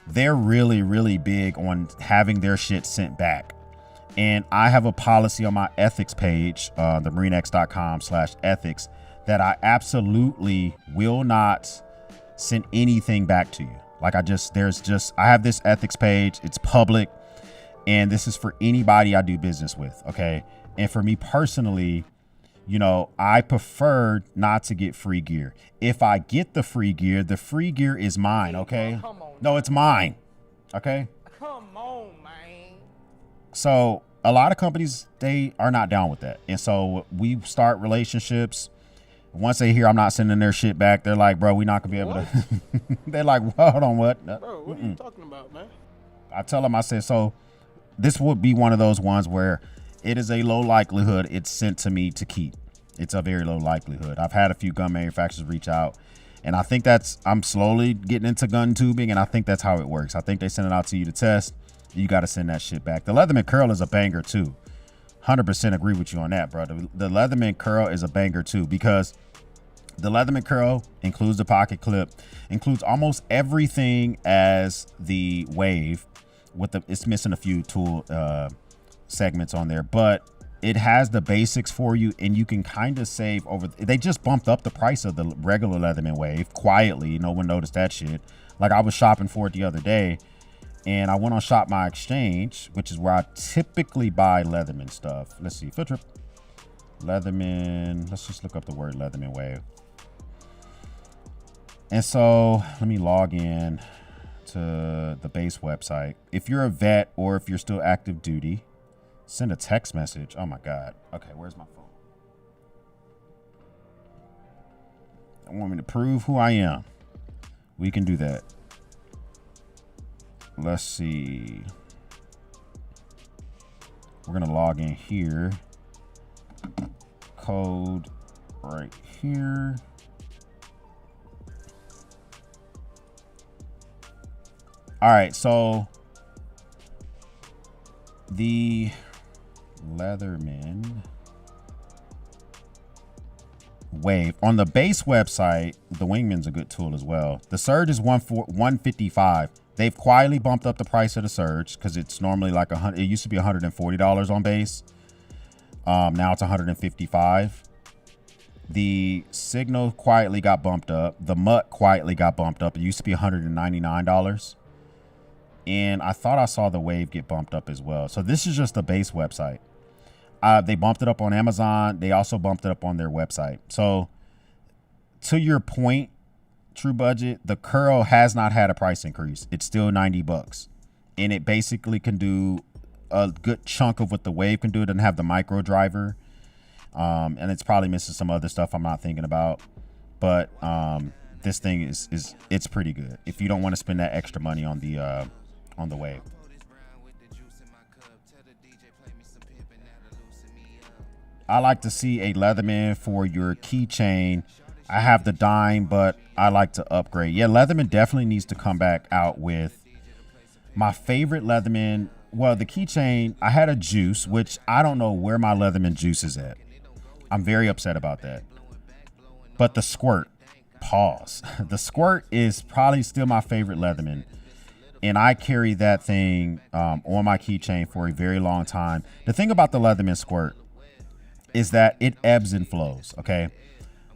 they're really, really big on having their shit sent back. And I have a policy on my ethics page, the marinex.com/ethics, that I absolutely will not send anything back to you. Like I have this ethics page. It's public, and this is for anybody I do business with. Okay. And for me personally, I prefer not to get free gear. If I get the free gear is mine, okay? No, it's mine, okay? Come on, man. So a lot of companies, they are not down with that. And so we start relationships. Once they hear I'm not sending their shit back, they're like, bro, we're not going to be able to. They're like, well, hold on, what? Bro, what are you talking about, man? I tell them, I said, so this would be one of those ones where it is a low likelihood it's sent to me to keep. It's a very low likelihood. I've had a few gun manufacturers reach out, and I think I'm slowly getting into gun tubing, and I think that's how it works. I think they send it out to you to test. You got to send that shit back. The Leatherman Curl is a banger too. 100% agree with you on that, bro. The Leatherman Curl is a banger too, because the Leatherman Curl includes the pocket clip, includes almost everything as the Wave. with the, it's missing a few tool segments on there, but it has the basics for you, and you can kind of save over. They just bumped up the price of the regular Leatherman Wave quietly. No one noticed that shit. Like, I was shopping for it the other day, and I went on Shop My Exchange, which is where I typically buy Leatherman stuff. Let's see, filter Leatherman. Let's just look up the word Leatherman Wave. And so let me log in to the base website. If you're a vet or if you're still active duty, send a text message. Oh my God. Okay, where's my phone? I want me to prove who I am. We can do that. Let's see. We're gonna log in here. Code right here. All right, so the Leatherman Wave on the base website, the Wingman's a good tool as well. The Surge is $155. They've quietly bumped up the price of the Surge because it's normally like it used to be $140 on base. Now it's $155. The Signal quietly got bumped up. The Mutt quietly got bumped up. It used to be $199. And I thought I saw the Wave get bumped up as well. So this is just the base website. They bumped it up on Amazon. They also bumped it up on their website. So to your point, True Budget, the Curl has not had a price increase. It's still $90. And it basically can do a good chunk of what the Wave can do. It doesn't have the micro driver. And it's probably missing some other stuff I'm not thinking about. But this thing it's pretty good if you don't want to spend that extra money on the Wave. I like to see a Leatherman for your keychain. I have the dime, but I like to upgrade. Yeah, Leatherman definitely needs to come back out with my favorite Leatherman. Well, the keychain, I had a Juice, which I don't know where my Leatherman Juice is at. I'm very upset about that. But the Squirt, pause. The Squirt is probably still my favorite Leatherman. And I carry that thing on my keychain for a very long time. The thing about the Leatherman Squirt is that it ebbs and flows, okay?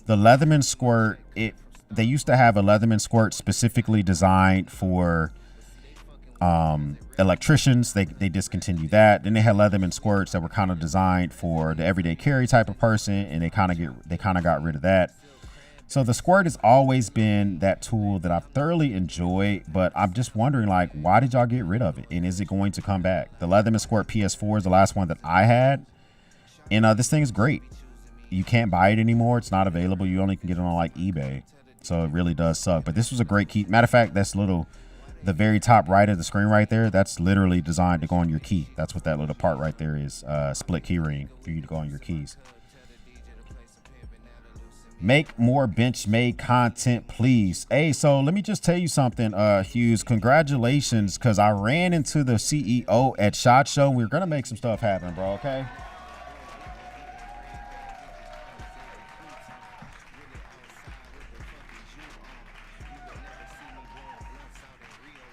The Leatherman Squirt, they used to have a Leatherman Squirt specifically designed for electricians. They discontinued that. Then they had Leatherman Squirts that were kind of designed for the everyday carry type of person, and they kind of got rid of that. So the Squirt has always been that tool that I've thoroughly enjoyed, but I'm just wondering, like, why did y'all get rid of it? And is it going to come back? The Leatherman Squirt PS4 is the last one that I had. And this thing is great. You can't buy it anymore. It's not available. You only can get it on like eBay. So it really does suck. But this was a great key. Matter of fact, that's the very top right of the screen right there. That's literally designed to go on your key. That's what that little part right there is. Split key ring for you to go on your keys. Make more Benchmade content, please. Hey, so let me just tell you something, Hughes. Congratulations, because I ran into the CEO at SHOT Show. We're going to make some stuff happen, bro, okay?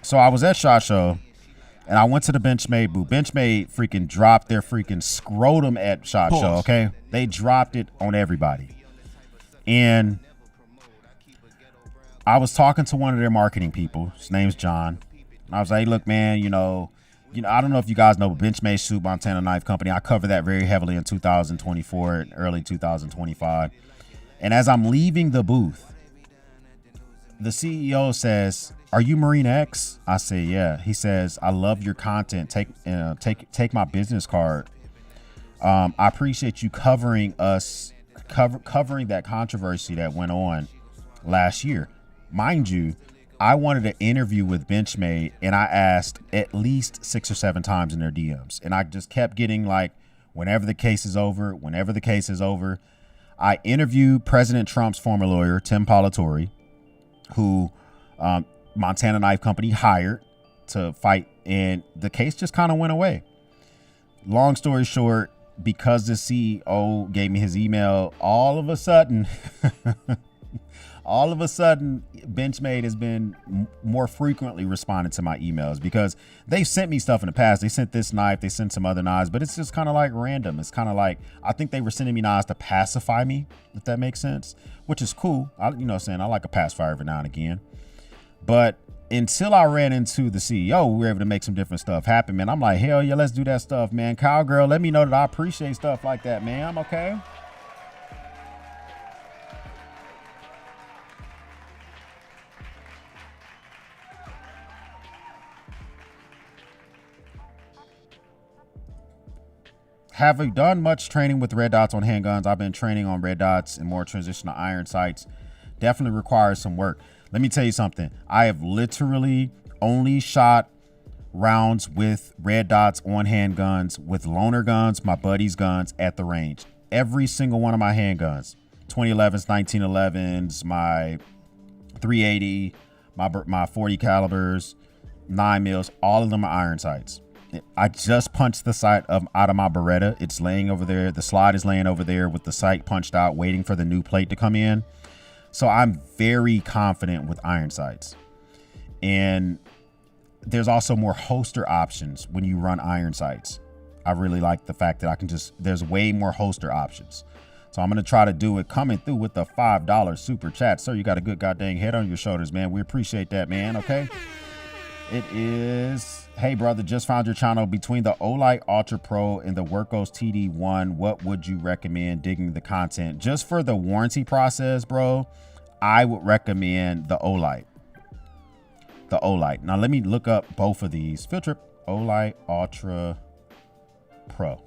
So I was at SHOT Show, and I went to the Benchmade booth. Benchmade freaking dropped their freaking scrotum at SHOT Show, okay? They dropped it on everybody. And I was talking to one of their marketing people. His name's John. And I was like, hey, look, man, you know, I don't know if you guys know, but Benchmade Shoot Montana Knife Company, I covered that very heavily in 2024 and early 2025. And as I'm leaving the booth, the CEO says, are you Marine X? I say, yeah. He says, I love your content. Take my business card. I appreciate you covering that controversy that went on last year. Mind you, I wanted an interview with Benchmade, and I asked at least 6 or 7 times in their DMs. And I just kept getting like, whenever the case is over. I interviewed President Trump's former lawyer, Tim Politori, who Montana Knife Company hired to fight, and the case just kind of went away. Long story short, because the CEO gave me his email, all of a sudden all of a sudden, Benchmade has been more frequently responding to my emails because they've sent me stuff in the past. They sent this knife, they sent some other knives, but it's just kind of like random. It's kind of like, I think they were sending me knives to pacify me, if that makes sense, which is cool. You know what I'm saying? I like a pacifier every now and again. But until I ran into the CEO, we were able to make some different stuff happen, man. I'm like, hell yeah, let's do that stuff, man. Cowgirl, let me know that I appreciate stuff like that, man. I'm okay. Have you done much training with red dots on handguns? I've been training on red dots and more transition to iron sights. Definitely requires some work. Let me tell you something. I have literally only shot rounds with red dots on handguns with loaner guns, my buddies' guns at the range. Every single one of my handguns, 2011s, 1911s, my 380, my 40 calibers, 9 mils, all of them are iron sights. I just punched the sight out of my Beretta. It's laying over there. The slide is laying over there with the sight punched out, waiting for the new plate to come in. So I'm very confident with iron sights. And there's also more holster options when you run iron sights. I really like the fact that there's way more holster options. So I'm going to try to do it coming through with the $5 super chat. Sir, you got a good goddamn head on your shoulders, man. We appreciate that, man. Okay. It is, hey brother, just found your channel. Between the Olight Ultra Pro and the Workos TD1, what would you recommend digging the content? Just for the warranty process, bro, I would recommend the Olight. The Olight. Now let me look up both of these. Field Trip Olight Ultra Pro.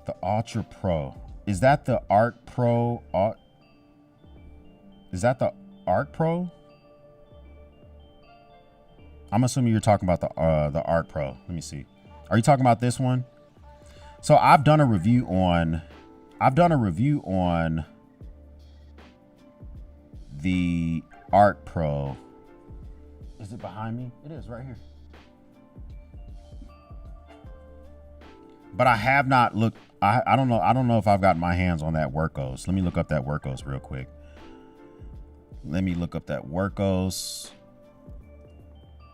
The Ultra Pro. Is that the Arc Pro? Is that the Arc Pro? I'm assuming you're talking about the Arc Pro. Let me see. Are you talking about this one? So I've done a review on the Arc Pro. Is it behind me? It is right here. But I have not looked. I don't know. I don't know if I've got my hands on that Workos. Let me look up that Workos real quick. Let me look up that Workos.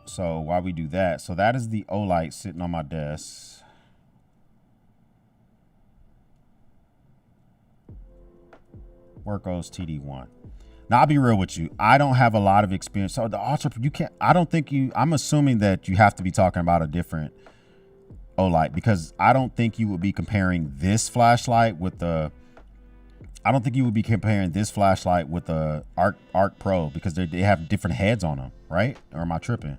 So while we do that, so that is the Olight sitting on my desk. Workos TD1. Now I'll be real with you. I don't have a lot of experience. So the Ultra, you can't, I don't think you, I'm assuming that you have to be talking about a different Olight because I don't think you would be comparing this flashlight with the, I don't think you would be comparing this flashlight with the Arc Pro because they have different heads on them, right? Or am I tripping?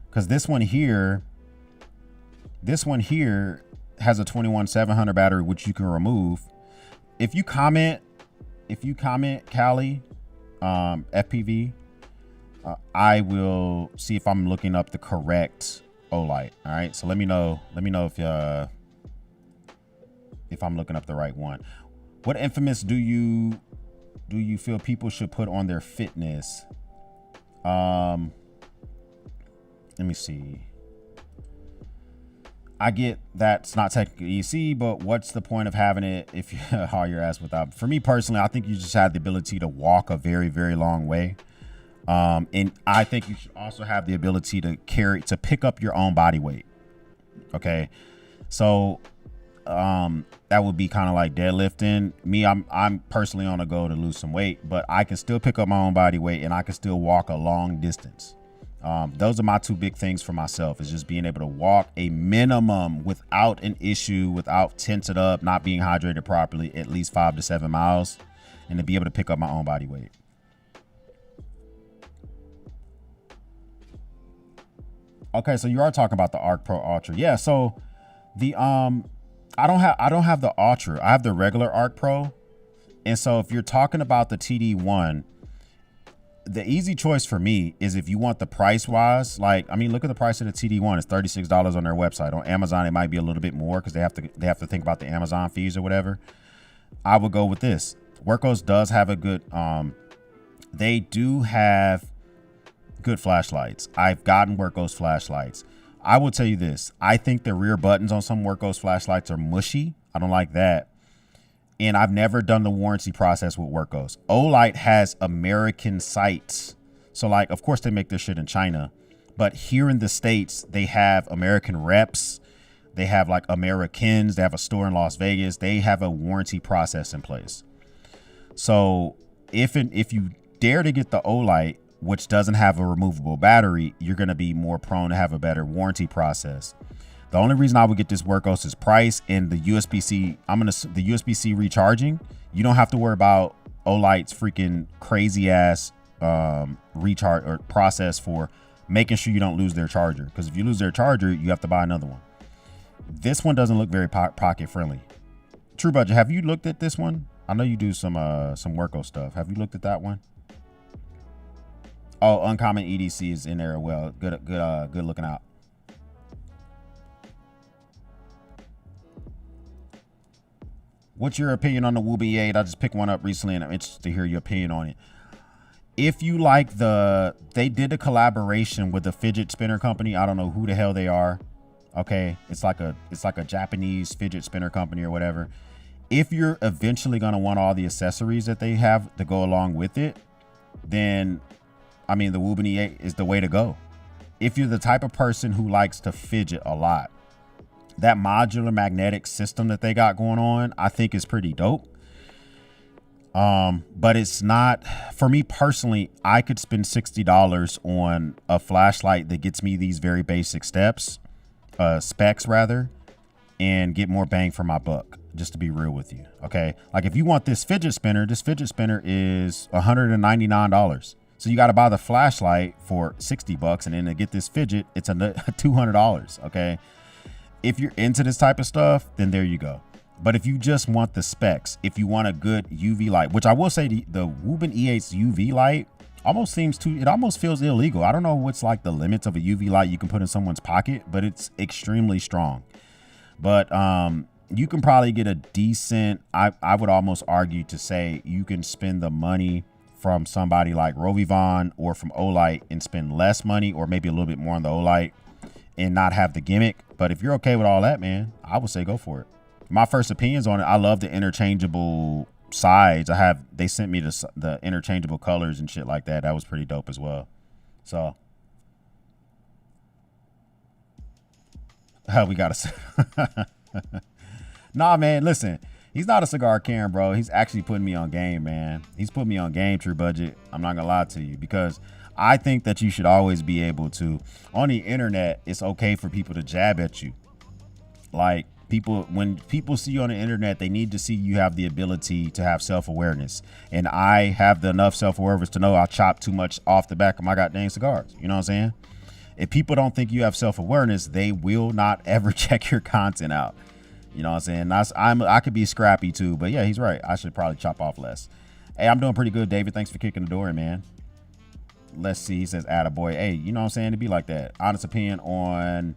Because this one here has a 21700 battery, which you can remove. If you comment, Callie, FPV, I will see if I'm looking up the correct Olight. All right. So let me know if I'm looking up the right one. What infamous do you feel people should put on their fitness? Let me see. I get that's not technically EDC, but what's the point of having it if you haul your ass without? For me personally, I think you just have the ability to walk a very, very long way. And I think you should also have the ability to pick up your own body weight. Okay. So, that would be kind of like deadlifting. Me, I'm personally on a go to lose some weight, but I can still pick up my own body weight and I can still walk a long distance. Those are my two big things for myself, is just being able to walk a minimum without an issue, without tensing up, not being hydrated properly, at least 5 to 7 miles, and to be able to pick up my own body weight. Okay, so you are talking about the Arc Pro Ultra. Yeah, so the I don't have the Ultra. I have the regular Arc Pro. And so if you're talking about the TD1, the easy choice for me is if you want the price wise, like, I mean, look at the price of the TD1. It's $36 on their website. On Amazon, it might be a little bit more because they have to think about the Amazon fees or whatever. I would go with this. Workos does have a good, they do have good flashlights. I've gotten Workos flashlights. I will tell you this. I think the rear buttons on some Workos flashlights are mushy. I don't like that. and I've never done the warranty process with Workos. Olight has American sites. So like, of course they make this shit in China, but here in the States, they have American reps. They have like Americans. They have a store in Las Vegas. They have a warranty process in place. So if you dare to get the Olight, which doesn't have a removable battery, you're going to be more prone to have a better warranty process. The only reason I would get this Workos is price and the USB-C. The USB-C recharging. You don't have to worry about Olight's freaking crazy ass recharge or process for making sure you don't lose their charger. Because if you lose their charger, you have to buy another one. This one doesn't look very pocket friendly. True Budget, have you looked at this one? I know you do some Worko stuff. Have you looked at that one? Oh, Uncommon EDC is in there as well. Good looking out. What's your opinion on the Wooby 8? I just picked one up recently and I'm interested to hear your opinion on it. If you like they did a collaboration with a fidget spinner company. I don't know who the hell they are. Okay. It's like a Japanese fidget spinner company or whatever. If you're eventually going to want all the accessories that they have to go along with it, then I mean, the Wooby 8 is the way to go. If you're the type of person who likes to fidget a lot, that modular magnetic system that they got going on, I think is pretty dope. But it's not, for me personally, I could spend $60 on a flashlight that gets me these very basic specs rather, and get more bang for my buck, just to be real with you. Okay. Like if you want this fidget spinner is $199. So you got to buy the flashlight for $60, and then to get this fidget, it's $200. Okay. If you're into this type of stuff, then there you go. But if you just want the specs, if you want a good UV light, which I will say the Wooby E8's UV light almost feels illegal. I don't know what's like the limits of a UV light you can put in someone's pocket, but it's extremely strong. But you can probably get a decent, I would almost argue to say you can spend the money from somebody like Rovivon or from Olight and spend less money or maybe a little bit more on the Olight and not have the gimmick. But if you're okay with all that, man, I would say go for it. My first opinions on it, I love the interchangeable sides. They sent me the interchangeable colors and shit like that. That was pretty dope as well. So we gotta nah, man, listen, he's not a cigar Karen, bro. He's actually putting me on game, man. He's putting me on game, True Budget. I'm not gonna lie to you, because I think that you should always be able to, on the internet, it's okay for people to jab at you. Like, when people see you on the internet, they need to see you have the ability to have self-awareness. And I have enough self-awareness to know I'll chop too much off the back of my goddamn cigars. You know what I'm saying? If people don't think you have self-awareness, they will not ever check your content out. You know what I'm saying? I could be scrappy too, but yeah, he's right. I should probably chop off less. Hey, I'm doing pretty good, David. Thanks for kicking the door in, man. Let's see. He says, attaboy. Hey, you know what I'm saying? It'd be like that. Honest opinion on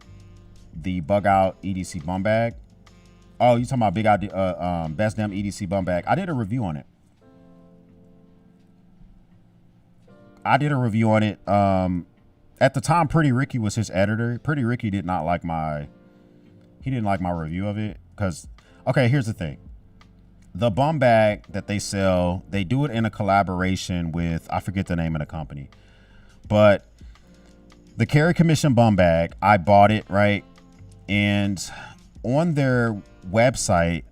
the bug out EDC bum bag. Oh, you talking about big idea, best damn EDC bum bag. I did a review on it. At the time, Pretty Ricky was his editor. Pretty Ricky did not like my review of it. Because, okay, here's the thing. The bum bag that they sell, they do it in a collaboration with, I forget the name of the company. But the Carry Commission bum bag, I bought it, right? And on their website,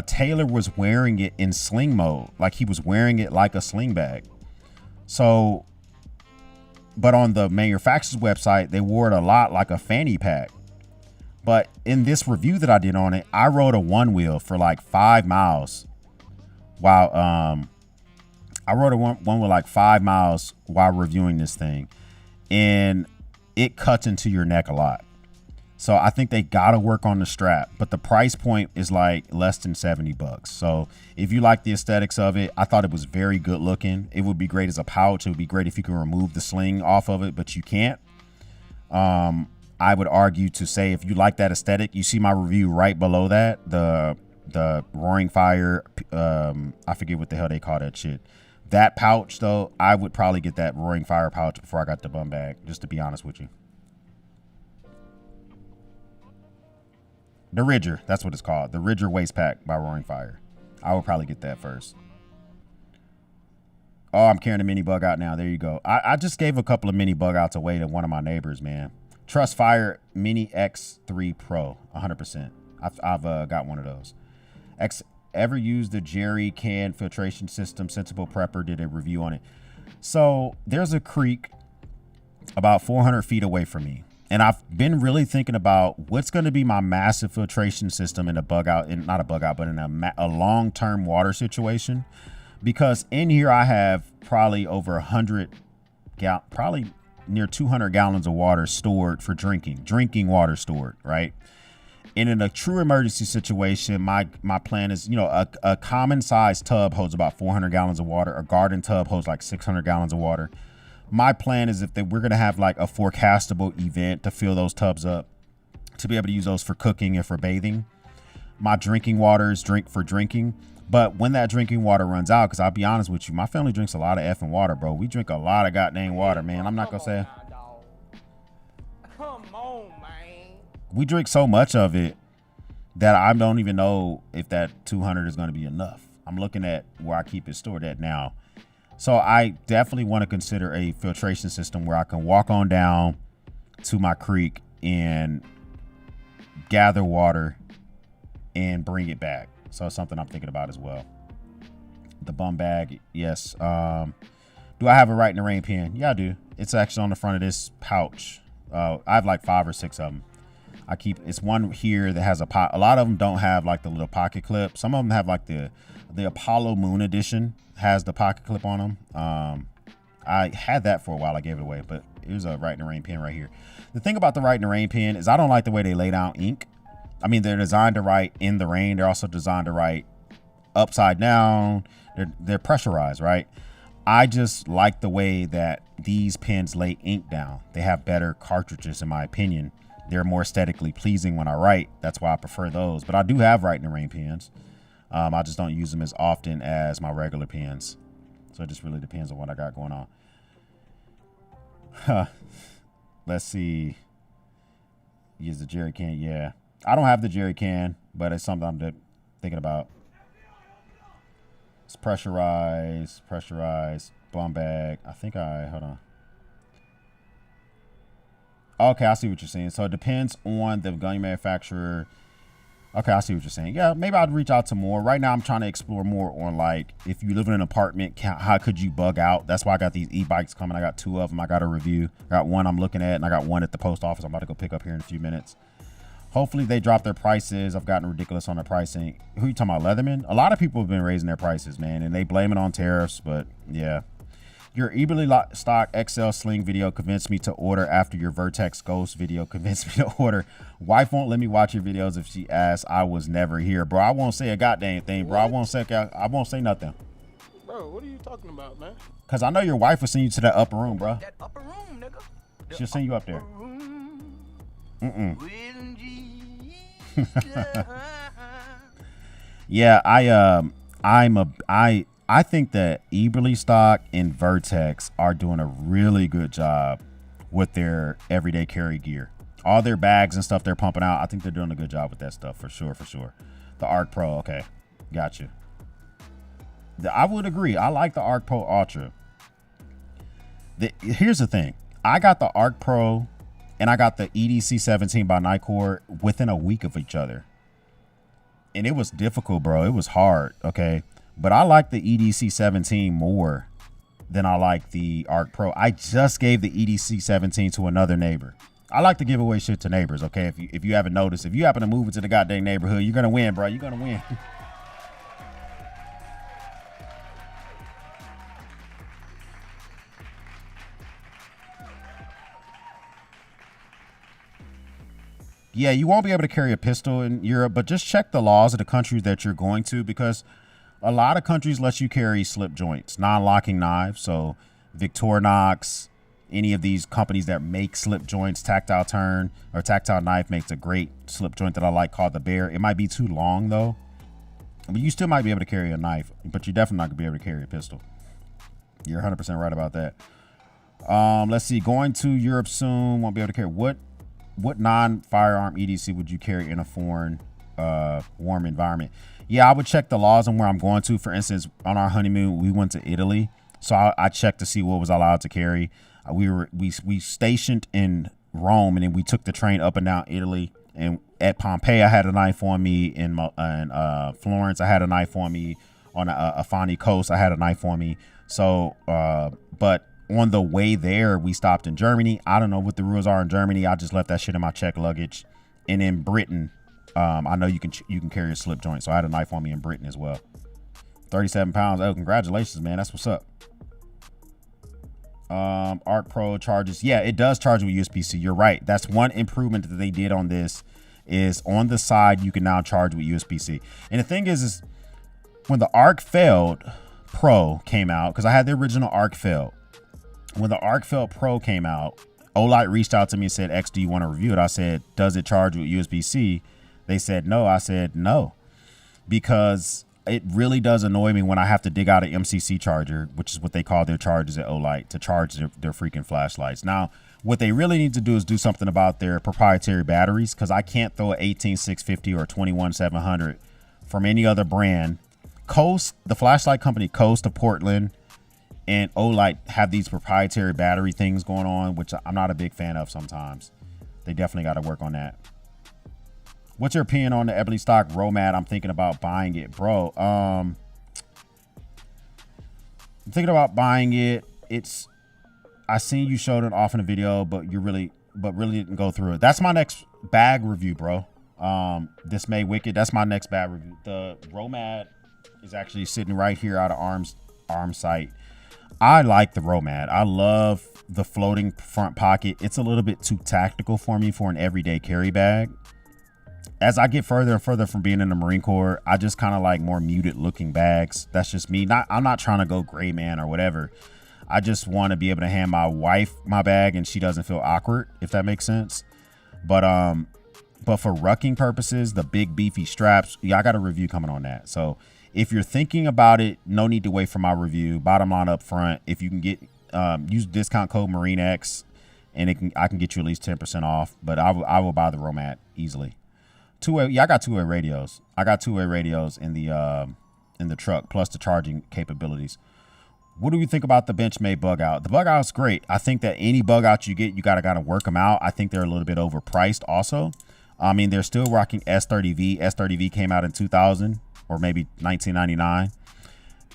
Taylor was wearing it in sling mode. Like he was wearing it like a sling bag. So, but on the manufacturer's website, they wore it a lot like a fanny pack. But in this review that I did on it, I rode a one wheel for like 5 miles while, I rode a one wheel like 5 miles while reviewing this thing, and it cuts into your neck a lot. So I think they got to work on the strap, but the price point is like less than $70. So if you like the aesthetics of it, I thought it was very good looking. It would be great as a pouch. It would be great if you can remove the sling off of it, but you can't. I would argue to say, if you like that aesthetic, you see my review right below that, the Roaring Fire, I forget what the hell they call that shit. That pouch though, I would probably get that Roaring Fire pouch before I got the bum bag, just to be honest with you. The Ridger, that's what it's called. The Ridger Waist Pack by Roaring Fire. I would probably get that first. Oh, I'm carrying a mini bug out now. There you go. I just gave a couple of mini bug outs away to one of my neighbors, man. Trust Fire Mini X3 Pro, 100%. I've got one of those. Ever used the jerry can filtration system? Sensible Prepper did a review on it. So there's a creek about 400 feet away from me. And I've been really thinking about what's going to be my massive filtration system in a bug out, not a bug out, but in a long-term water situation. Because in here I have probably over 100, probably near 200 gallons of water stored for drinking water stored, right? And in a true emergency situation, my plan is, a common size tub holds about 400 gallons of water. A garden tub holds like 600 gallons of water. My plan is we're going to have like a forecastable event to fill those tubs up, to be able to use those for cooking and for bathing. My drinking water is for drinking. But when that drinking water runs out, because I'll be honest with you, my family drinks a lot of effing water, bro. We drink a lot of goddamn water, man. I'm not going to say. Come on, man. We drink so much of it that I don't even know if that 200 is going to be enough. I'm looking at where I keep it stored at now. So I definitely want to consider a filtration system where I can walk on down to my creek and gather water and bring it back. So it's something I'm thinking about as well. The bum bag, yes. Do I have a Right in the Rain pen? Yeah, I do. It's actually on the front of this pouch. I have like 5 or 6 of them. It's one here that has a lot of them don't have like the little pocket clip. Some of them have like the Apollo Moon Edition has the pocket clip on them. I had that for a while. I gave it away, but here's a Right in the Rain pen right here. The thing about the Right in the Rain pen is I don't like the way they lay down ink. I mean, they're designed to write in the rain. They're also designed to write upside down. They're pressurized, right? I just like the way that these pens lay ink down. They have better cartridges, in my opinion. They're more aesthetically pleasing when I write. That's why I prefer those. But I do have Right in the Rain pens. I just don't use them as often as my regular pens. So it just really depends on what I got going on. Let's see. Use the jerry can. Yeah. I don't have the jerry can, but it's something I'm thinking about. It's pressurized, bum bag. Hold on. Okay, I see what you're saying. So it depends on the gun manufacturer. Okay, I see what you're saying. Yeah, maybe I'd reach out to more. Right now, I'm trying to explore more on like, if you live in an apartment, how could you bug out? That's why I got these e-bikes coming. I got 2 of them. I got a review. I got one I'm looking at, and I got one at the post office. I'm about to go pick up here in a few minutes. Hopefully they drop their prices. I've gotten ridiculous on their pricing. Who you talking about, Leatherman? A lot of people have been raising their prices, man, and they blame it on tariffs, but yeah. Your eBay stock XL Sling video convinced me to order after your Vertex Ghost video convinced me to order. Wife won't let me watch your videos if she asks. I was never here. Bro, I won't say a goddamn thing, bro. I won't say nothing. Bro, what are you talking about, man? Because I know your wife will send you to that upper room, bro. That upper room, nigga. She'll send you up there. Yeah, I think that Eberly Stock and Vertex are doing a really good job with their everyday carry gear. All their bags and stuff they're pumping out, I think they're doing a good job with that stuff for sure. The Arc Pro, okay, got you. I would agree. I like the Arc Pro Ultra. Here's the thing. I got the Arc Pro and I got the EDC 17 by Nikkor within a week of each other. And it was difficult, bro. It was hard, okay? But I like the EDC 17 more than I like the Arc Pro. I just gave the EDC 17 to another neighbor. I like to give away shit to neighbors, okay? If you haven't noticed, if you happen to move into the goddamn neighborhood, you're going to win, bro. You're going to win. Yeah, you won't be able to carry a pistol in Europe, but just check the laws of the countries that you're going to, because a lot of countries let you carry slip joints, non-locking knives. So Victorinox, any of these companies that make slip joints, Tactile Turn or Tactile Knife makes a great slip joint that I like called the Bear. It might be too long though, but you still might be able to carry a knife, but you're definitely not gonna be able to carry a pistol. You're 100% right about that. Let's see, going to Europe soon, won't be able to carry. What non-firearm EDC would you carry in a foreign warm environment? Yeah, I would check the laws on where I'm going to. For instance, on our honeymoon, we went to Italy, so I checked to see what was allowed to carry. We stationed in Rome, and then we took the train up and down Italy. And at Pompeii, I had a knife on me. In Florence, I had a knife on me. On Afani Coast, I had a knife on me. So, but on the way there, we stopped in Germany. I don't know what the rules are in Germany. I just left that shit in my checked luggage. And in Britain, I know you can carry a slip joint, so I had a knife on me in Britain as well. 37 pounds. Oh, congratulations, man. That's what's up. Arc Pro charges. Yeah, it does charge with USB-C. You're right. That's one improvement that they did on this, is on the side you can now charge with USB-C. And the thing is when the Arc Failed Pro came out, because I had the original Arc Failed. When the Arc Failed Pro came out, Olight reached out to me and said, X, do you want to review it? I said, does it charge with USB-C? They said no. I said no, because it really does annoy me when I have to dig out an MCC charger, which is what they call their chargers at Olight, to charge their freaking flashlights. Now, what they really need to do is do something about their proprietary batteries, because I can't throw an 18650 or a 21700 from any other brand. Coast, the flashlight company Coast of Portland, and Olight have these proprietary battery things going on, which I'm not a big fan of sometimes. They definitely got to work on that. What's your opinion on the Ebony stock Romad? I'm thinking about buying it, bro. I'm thinking about buying it. I seen you showed it off in a video, but really didn't go through it. That's my next bag review, bro. This May Wicked. That's my next bag review. The Romad is actually sitting right here out of arm sight. I like the Romad. I love the floating front pocket. It's a little bit too tactical for me for an everyday carry bag. As I get further and further from being in the Marine Corps, I just kind of like more muted looking bags. That's just me. I'm not trying to go gray man or whatever. I just want to be able to hand my wife my bag and she doesn't feel awkward, if that makes sense. But for rucking purposes, the big beefy straps, yeah, I got a review coming on that. So if you're thinking about it, no need to wait for my review. Bottom line up front, if you can get use discount code MarineX, and I can get you at least 10% off. But I will buy the Romad easily. Two-way, yeah, I got two-way radios. I got two-way radios in the truck, plus the charging capabilities. What do you think about the Benchmade bug out? The bug out's great. I think that any bug out you get, you gotta work them out. I think they're a little bit overpriced also. I mean, they're still rocking S30V. S30V came out in 2000 or maybe 1999.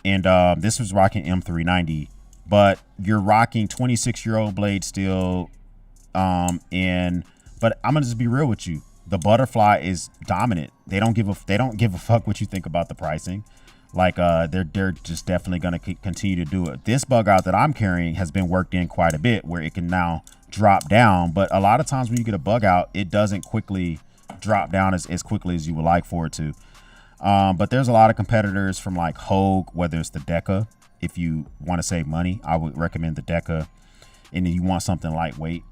And this was rocking M390. But you're rocking 26-year-old blade steel. But I'm gonna just be real with you. The Butterfly is dominant. They don't give a fuck what you think about the pricing. Like they're just definitely gonna continue to do it. This bug out that I'm carrying has been worked in quite a bit, where it can now drop down. But a lot of times when you get a bug out, it doesn't quickly drop down as quickly as you would like for it to. But there's a lot of competitors from like Hogue, whether it's the Deca. If you want to save money, I would recommend the Deca. And then you want something lightweight.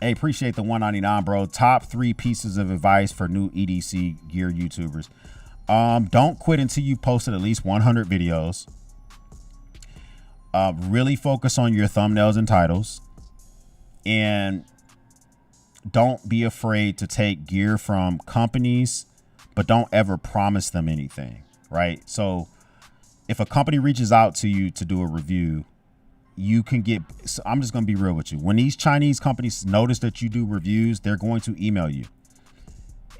Hey, appreciate the $199, bro. Top 3 pieces of advice for new EDC gear YouTubers. Don't quit until you posted at least 100 videos. Really focus on your thumbnails and titles. And don't be afraid to take gear from companies, but don't ever promise them anything, right? So if a company reaches out to you to do a review, you can get, so I'm just going to be real with you. When these Chinese companies notice that you do reviews, they're going to email you.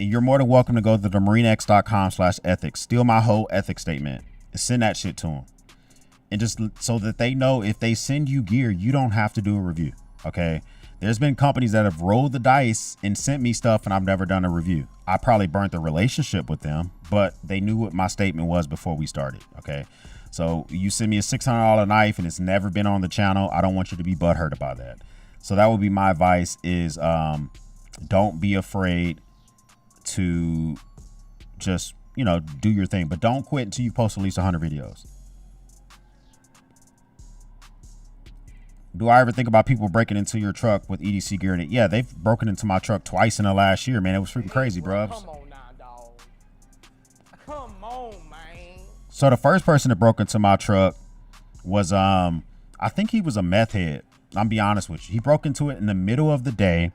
And you're more than welcome to go to the marinex.com/ethics, steal my whole ethics statement and send that shit to them. And just so that they know, if they send you gear, you don't have to do a review. Okay. There's been companies that have rolled the dice and sent me stuff and I've never done a review. I probably burnt the relationship with them, but they knew what my statement was before we started. Okay. So you send me a $600 knife and it's never been on the channel. I don't want you to be butthurt about that. So that would be my advice is don't be afraid to just, do your thing, but don't quit until you post at least 100 videos. Do I ever think about people breaking into your truck with EDC gear in it? Yeah, they've broken into my truck twice in the last year, man. It was freaking crazy, bro. Come on now, dog. Come on, man. So the first person that broke into my truck was, I think he was a meth head. I'm be honest with you. He broke into it in the middle of the day.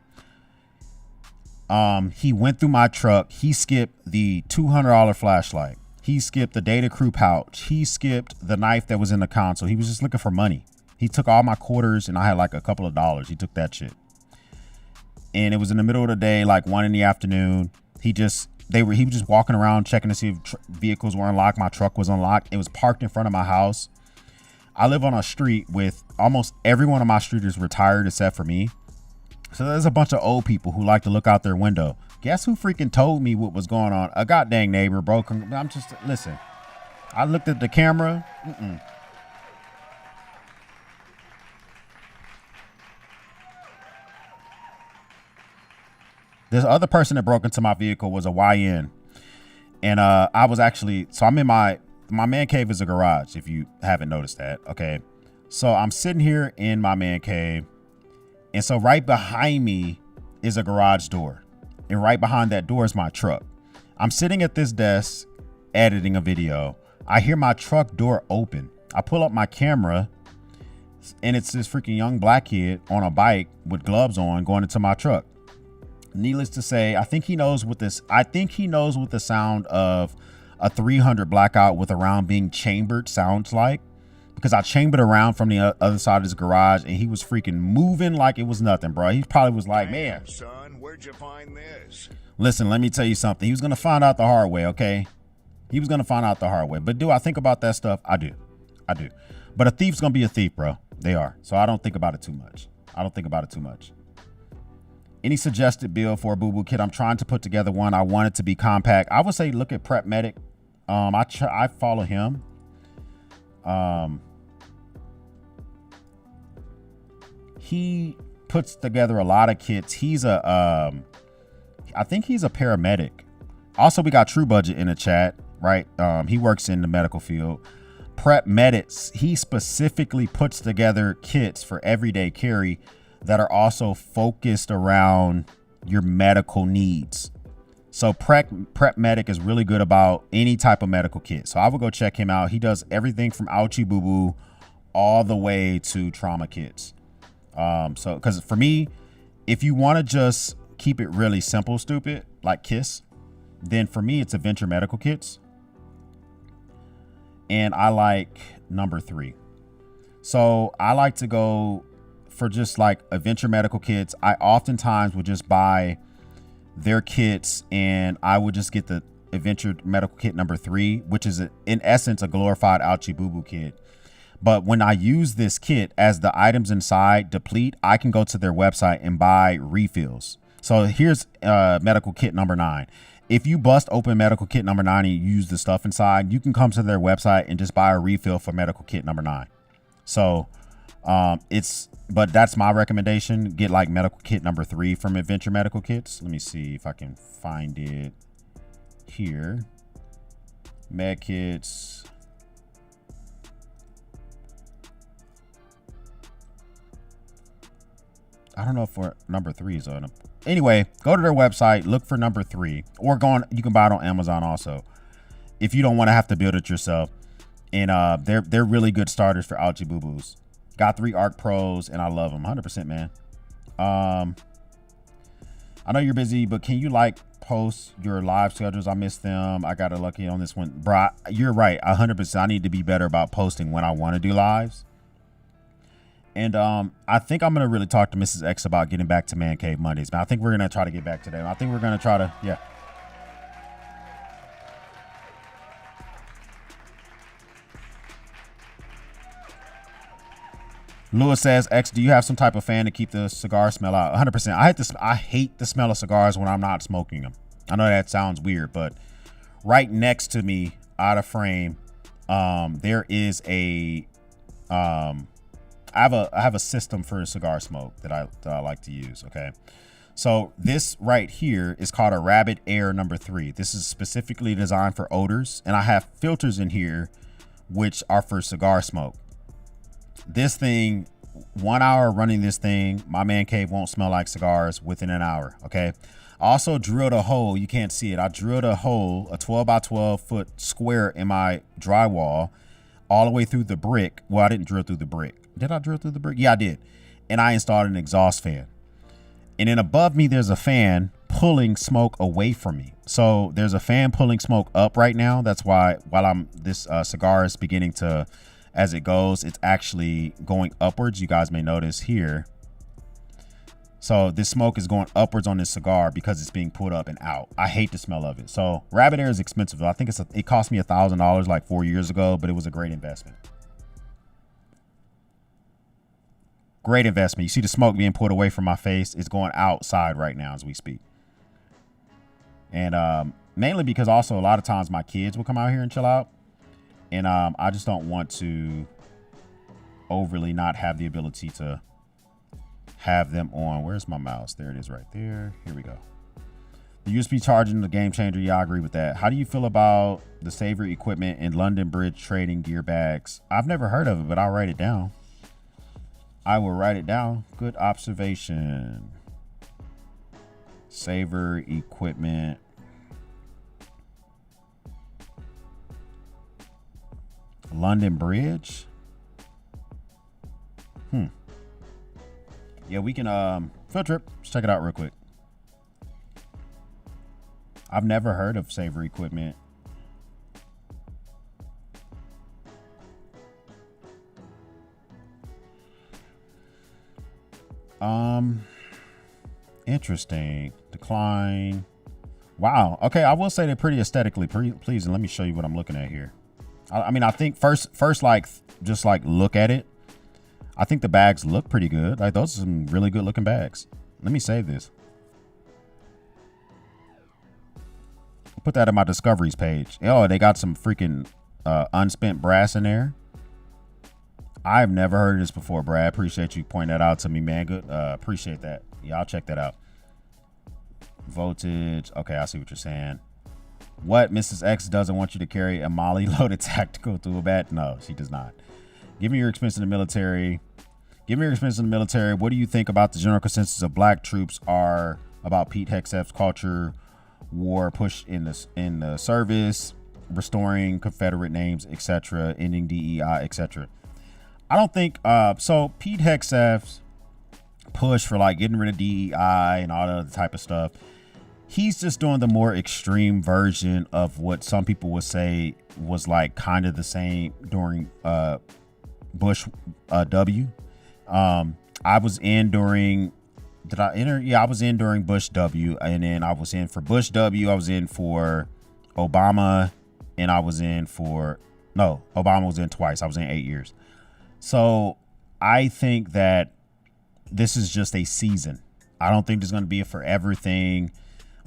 He went through my truck. He skipped the $200 flashlight. He skipped the data crew pouch. He skipped the knife that was in the console. He was just looking for money. He took all my quarters and I had like a couple of dollars. He took that shit. And it was in the middle of the day, like 1 in the afternoon. He was just walking around checking to see if vehicles were unlocked. My truck was unlocked. It was parked in front of my house. I live on a street with almost everyone on my street is retired except for me. So there's a bunch of old people who like to look out their window. Guess who freaking told me what was going on? A goddamn neighbor, bro. Listen. I looked at the camera. This other person that broke into my vehicle was a YN. And I was actually, so I'm in my man cave is a garage, if you haven't noticed that. Okay. So I'm sitting here in my man cave. And so right behind me is a garage door. And right behind that door is my truck. I'm sitting at this desk editing a video. I hear my truck door open. I pull up my camera and it's this freaking young black kid on a bike with gloves on going into my truck. Needless to say, I think he knows what the sound of a 300 blackout with a round being chambered sounds like, because I chambered around from the other side of his garage and he was freaking moving like it was nothing, bro. He probably was like, man, son, where'd you find this? Listen, let me tell you something. He was going to find out the hard way. Okay. He was going to find out the hard way, but do I think about that stuff? I do. But a thief's going to be a thief, bro. They are. So I don't think about it too much. Any suggested build for a boo-boo kit? I'm trying to put together one. I want it to be compact. I would say look at Prep Medic. I follow him. He puts together a lot of kits. He's I think he's a paramedic. Also, we got True Budget in the chat, right? He works in the medical field. Prep Medics, he specifically puts together kits for everyday carry that are also focused around your medical needs. So Prep Medic is really good about any type of medical kit. So I would go check him out. He does everything from ouchie boo boo all the way to trauma kits. So because for me, if you want to just keep it really simple, stupid, like KISS, then for me, it's Adventure Medical Kits. And I like number 3. So I like to go for just like Adventure Medical Kits. I oftentimes would just buy their kits and I would just get the Adventure Medical Kit number 3, which is in essence a glorified ouchie boo boo kit. But when I use this kit, as the items inside deplete, I can go to their website and buy refills. So here's medical kit number 9. If you bust open medical kit number 9 and you use the stuff inside, you can come to their website and just buy a refill for medical kit number 9. So but that's my recommendation. Get like medical kit number 3 from Adventure Medical Kits. Let me see if I can find it here. Med kits. I don't know if number 3 is on them. Anyway, go to their website, look for number 3, or you can buy it on Amazon also, if you don't want to have to build it yourself. And they're really good starters for ouchie boo boos. Got 3 ARC Pros, and I love them 100%, man. I know you're busy, but can you like post your live schedules? I miss them. I got lucky on this one, bro. You're right, 100%. I need to be better about posting when I want to do lives. And I think I'm going to really talk to Mrs. X about getting back to Man Cave Mondays. Man, I think we're going to try to get back to that. I think we're going to try to, yeah. Lewis says, X, do you have some type of fan to keep the cigar smell out? 100%. I hate the smell of cigars when I'm not smoking them. I know that sounds weird, but right next to me, out of frame, there is I have a system for cigar smoke that I like to use. Okay. So this right here is called a Rabbit Air number 3. This is specifically designed for odors. And I have filters in here, which are for cigar smoke. This thing, 1 hour running this thing, my man cave won't smell like cigars within an hour. Okay. I also drilled a hole. You can't see it. I drilled a hole, a 12 by 12 foot square in my drywall all the way through the brick. Well, I didn't drill through the brick. Did I drill through the brick? Yeah, I did. And I installed an exhaust fan. And then above me, there's a fan pulling smoke away from me. So there's a fan pulling smoke up right now. That's why while this cigar is beginning to, as it goes, it's actually going upwards. You guys may notice here. So this smoke is going upwards on this cigar because it's being pulled up and out. I hate the smell of it. So rabbit air is expensive. I think it cost me $1,000 like 4 years ago, but it was a great investment. Great investment. You see the smoke being pulled away from my face. It's going outside right now as we speak. And mainly because also a lot of times my kids will come out here and chill out. And I just don't want to overly not have the ability to have them on. Where's my mouse? There it is right there. Here we go. The USB charging, the game changer. Yeah, I agree with that. How do you feel about the Savory equipment in London Bridge trading gear bags? I've never heard of it, but I'll write it down. I will write it down. Good observation. Saver equipment. London Bridge. Yeah, we can field trip. Let's check it out real quick. I've never heard of Saver equipment. Interesting. Decline. Wow. Okay, I will say they're pretty aesthetically pleasing. Let me show you what I'm looking at here. I mean, I think first like just like look at it. I think the bags look pretty good. Like those are some really good looking bags. Let me save this. I'll put that in my discoveries page. Oh, they got some freaking unspent brass in there. I've never heard of this before, Brad. Appreciate you pointing that out to me, man. Good. Appreciate that. Yeah, I'll check that out. Voltage. Okay, I see what you're saying. What? Mrs. X doesn't want you to carry a Molly loaded tactical tool bat? No, she does not. Give me your experience in the military. What do you think about the general consensus of black troops are about Pete Hegseth's culture war push in the service, restoring Confederate names, etc., ending DEI, etc.? I don't think so. Pete Hegseth's push for like getting rid of DEI and all that other type of stuff, he's just doing the more extreme version of what some people would say was like kind of the same during Bush W. I was in during, did I enter? Yeah, I was in during Bush W, and then I was in for Bush W. I was in for Obama, and I was in for, no, Obama was in twice. I was in 8 years. So I think that this is just a season. I don't think there's going to be a forever thing.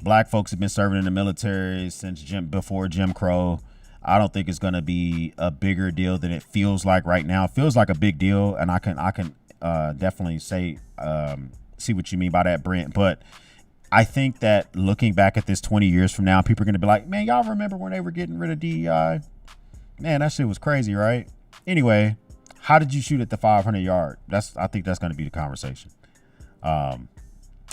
Black folks have been serving in the military since before Jim Crow. I don't think it's going to be a bigger deal than it feels like right now. It feels like a big deal, and I can definitely say see what you mean by that, Brent. But I think that looking back at this 20 years from now, people are going to be like, man, y'all remember when they were getting rid of DEI? Man, that shit was crazy, right? Anyway, how did you shoot at the 500 yard? I think that's going to be the conversation. But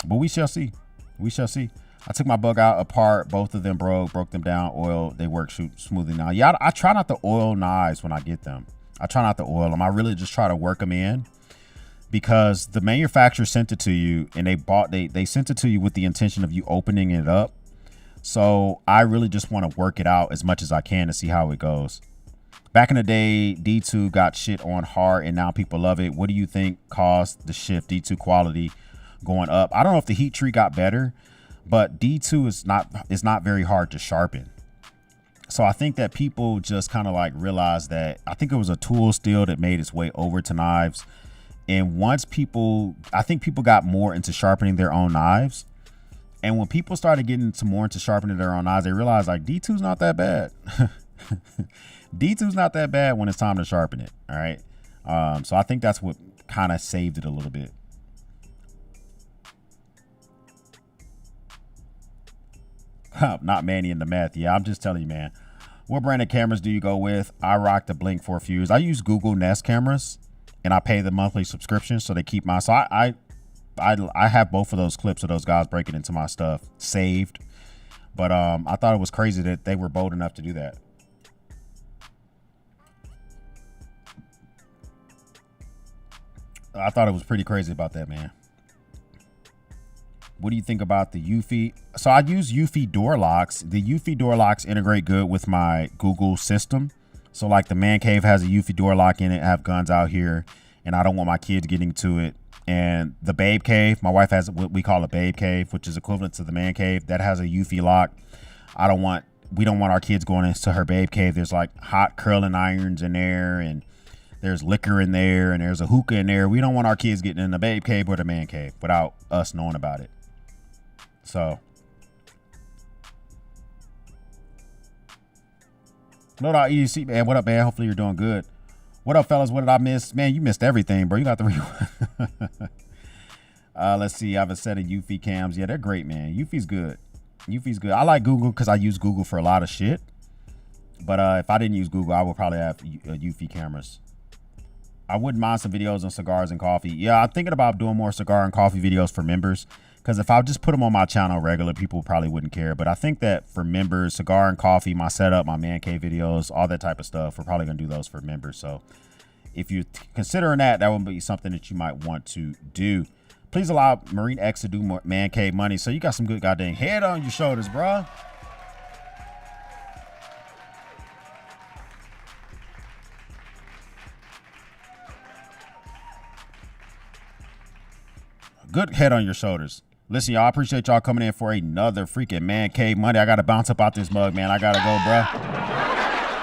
we shall see. We shall see. I took my bug out apart. Both of them broke them down. Oil, they work smoothly now. Yeah, I try not to oil knives when I get them. I try not to oil them. I really just try to work them in, because the manufacturer sent it to you, and they sent it to you with the intention of you opening it up. So I really just want to work it out as much as I can to see how it goes. Back in the day, D2 got shit on hard, and now people love it. What do you think caused the shift, D2 quality going up? I don't know if the heat treat got better, but D2 is not very hard to sharpen. So I think that people just kind of like realized that, I think it was a tool still that made its way over to knives. And once I think people got more into sharpening their own knives. And when people started getting more into sharpening their own knives, they realized like D2's not that bad. D2's not that bad when it's time to sharpen it. All right. So I think that's what kind of saved it a little bit. Not Manny in the meth. Yeah, I'm just telling you, man. What brand of cameras do you go with? I rock the Blink 4 Fuse. I use Google Nest cameras, and I pay the monthly subscription, so they keep my. So I have both of those clips of those guys breaking into my stuff saved. But I thought it was crazy that they were bold enough to do that. I thought it was pretty crazy about that, man. What do you think about the Eufy? So I use Eufy door locks. The Eufy door locks integrate good with my Google system. So like the man cave has a Eufy door lock in it. I have guns out here and I don't want my kids getting to it. And the babe cave, my wife has what we call a babe cave, which is equivalent to the man cave. That has a Eufy lock. We don't want our kids going into her babe cave. There's like hot curling irons in there and there's liquor in there and there's a hookah in there. We don't want our kids getting in the babe cave or the man cave without us knowing about it. So, no doubt EDC, man. What up, man? Hopefully you're doing good. What up, fellas? What did I miss? Man, you missed everything, bro. You got the rewind. Let's see. I have a set of Eufy cams. Yeah, they're great, man. Eufy's good. Eufy's good. I like Google because I use Google for a lot of shit. But if I didn't use Google, I would probably have Eufy cameras. I wouldn't mind some videos on cigars and coffee. Yeah, I'm thinking about doing more cigar and coffee videos for members. Because if I just put them on my channel regular, people probably wouldn't care. But I think that for members, cigar and coffee, my setup, my man cave videos, all that type of stuff, we're probably going to do those for members. So if you're considering that, that would be something that you might want to do. Please allow Marine X to do more man cave money. So you got some good goddamn head on your shoulders, bro. Good head on your shoulders. Listen, y'all, I appreciate y'all coming in for another freaking man cave Monday. I got to bounce up out this mug, man. I got to go, bro.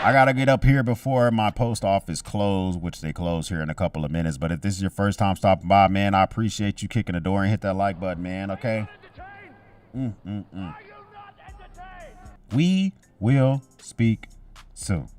I got to get up here before my post office close, which they close here in a couple of minutes. But if this is your first time stopping by, man, I appreciate you kicking the door and hit that like button, man, okay? We will speak soon.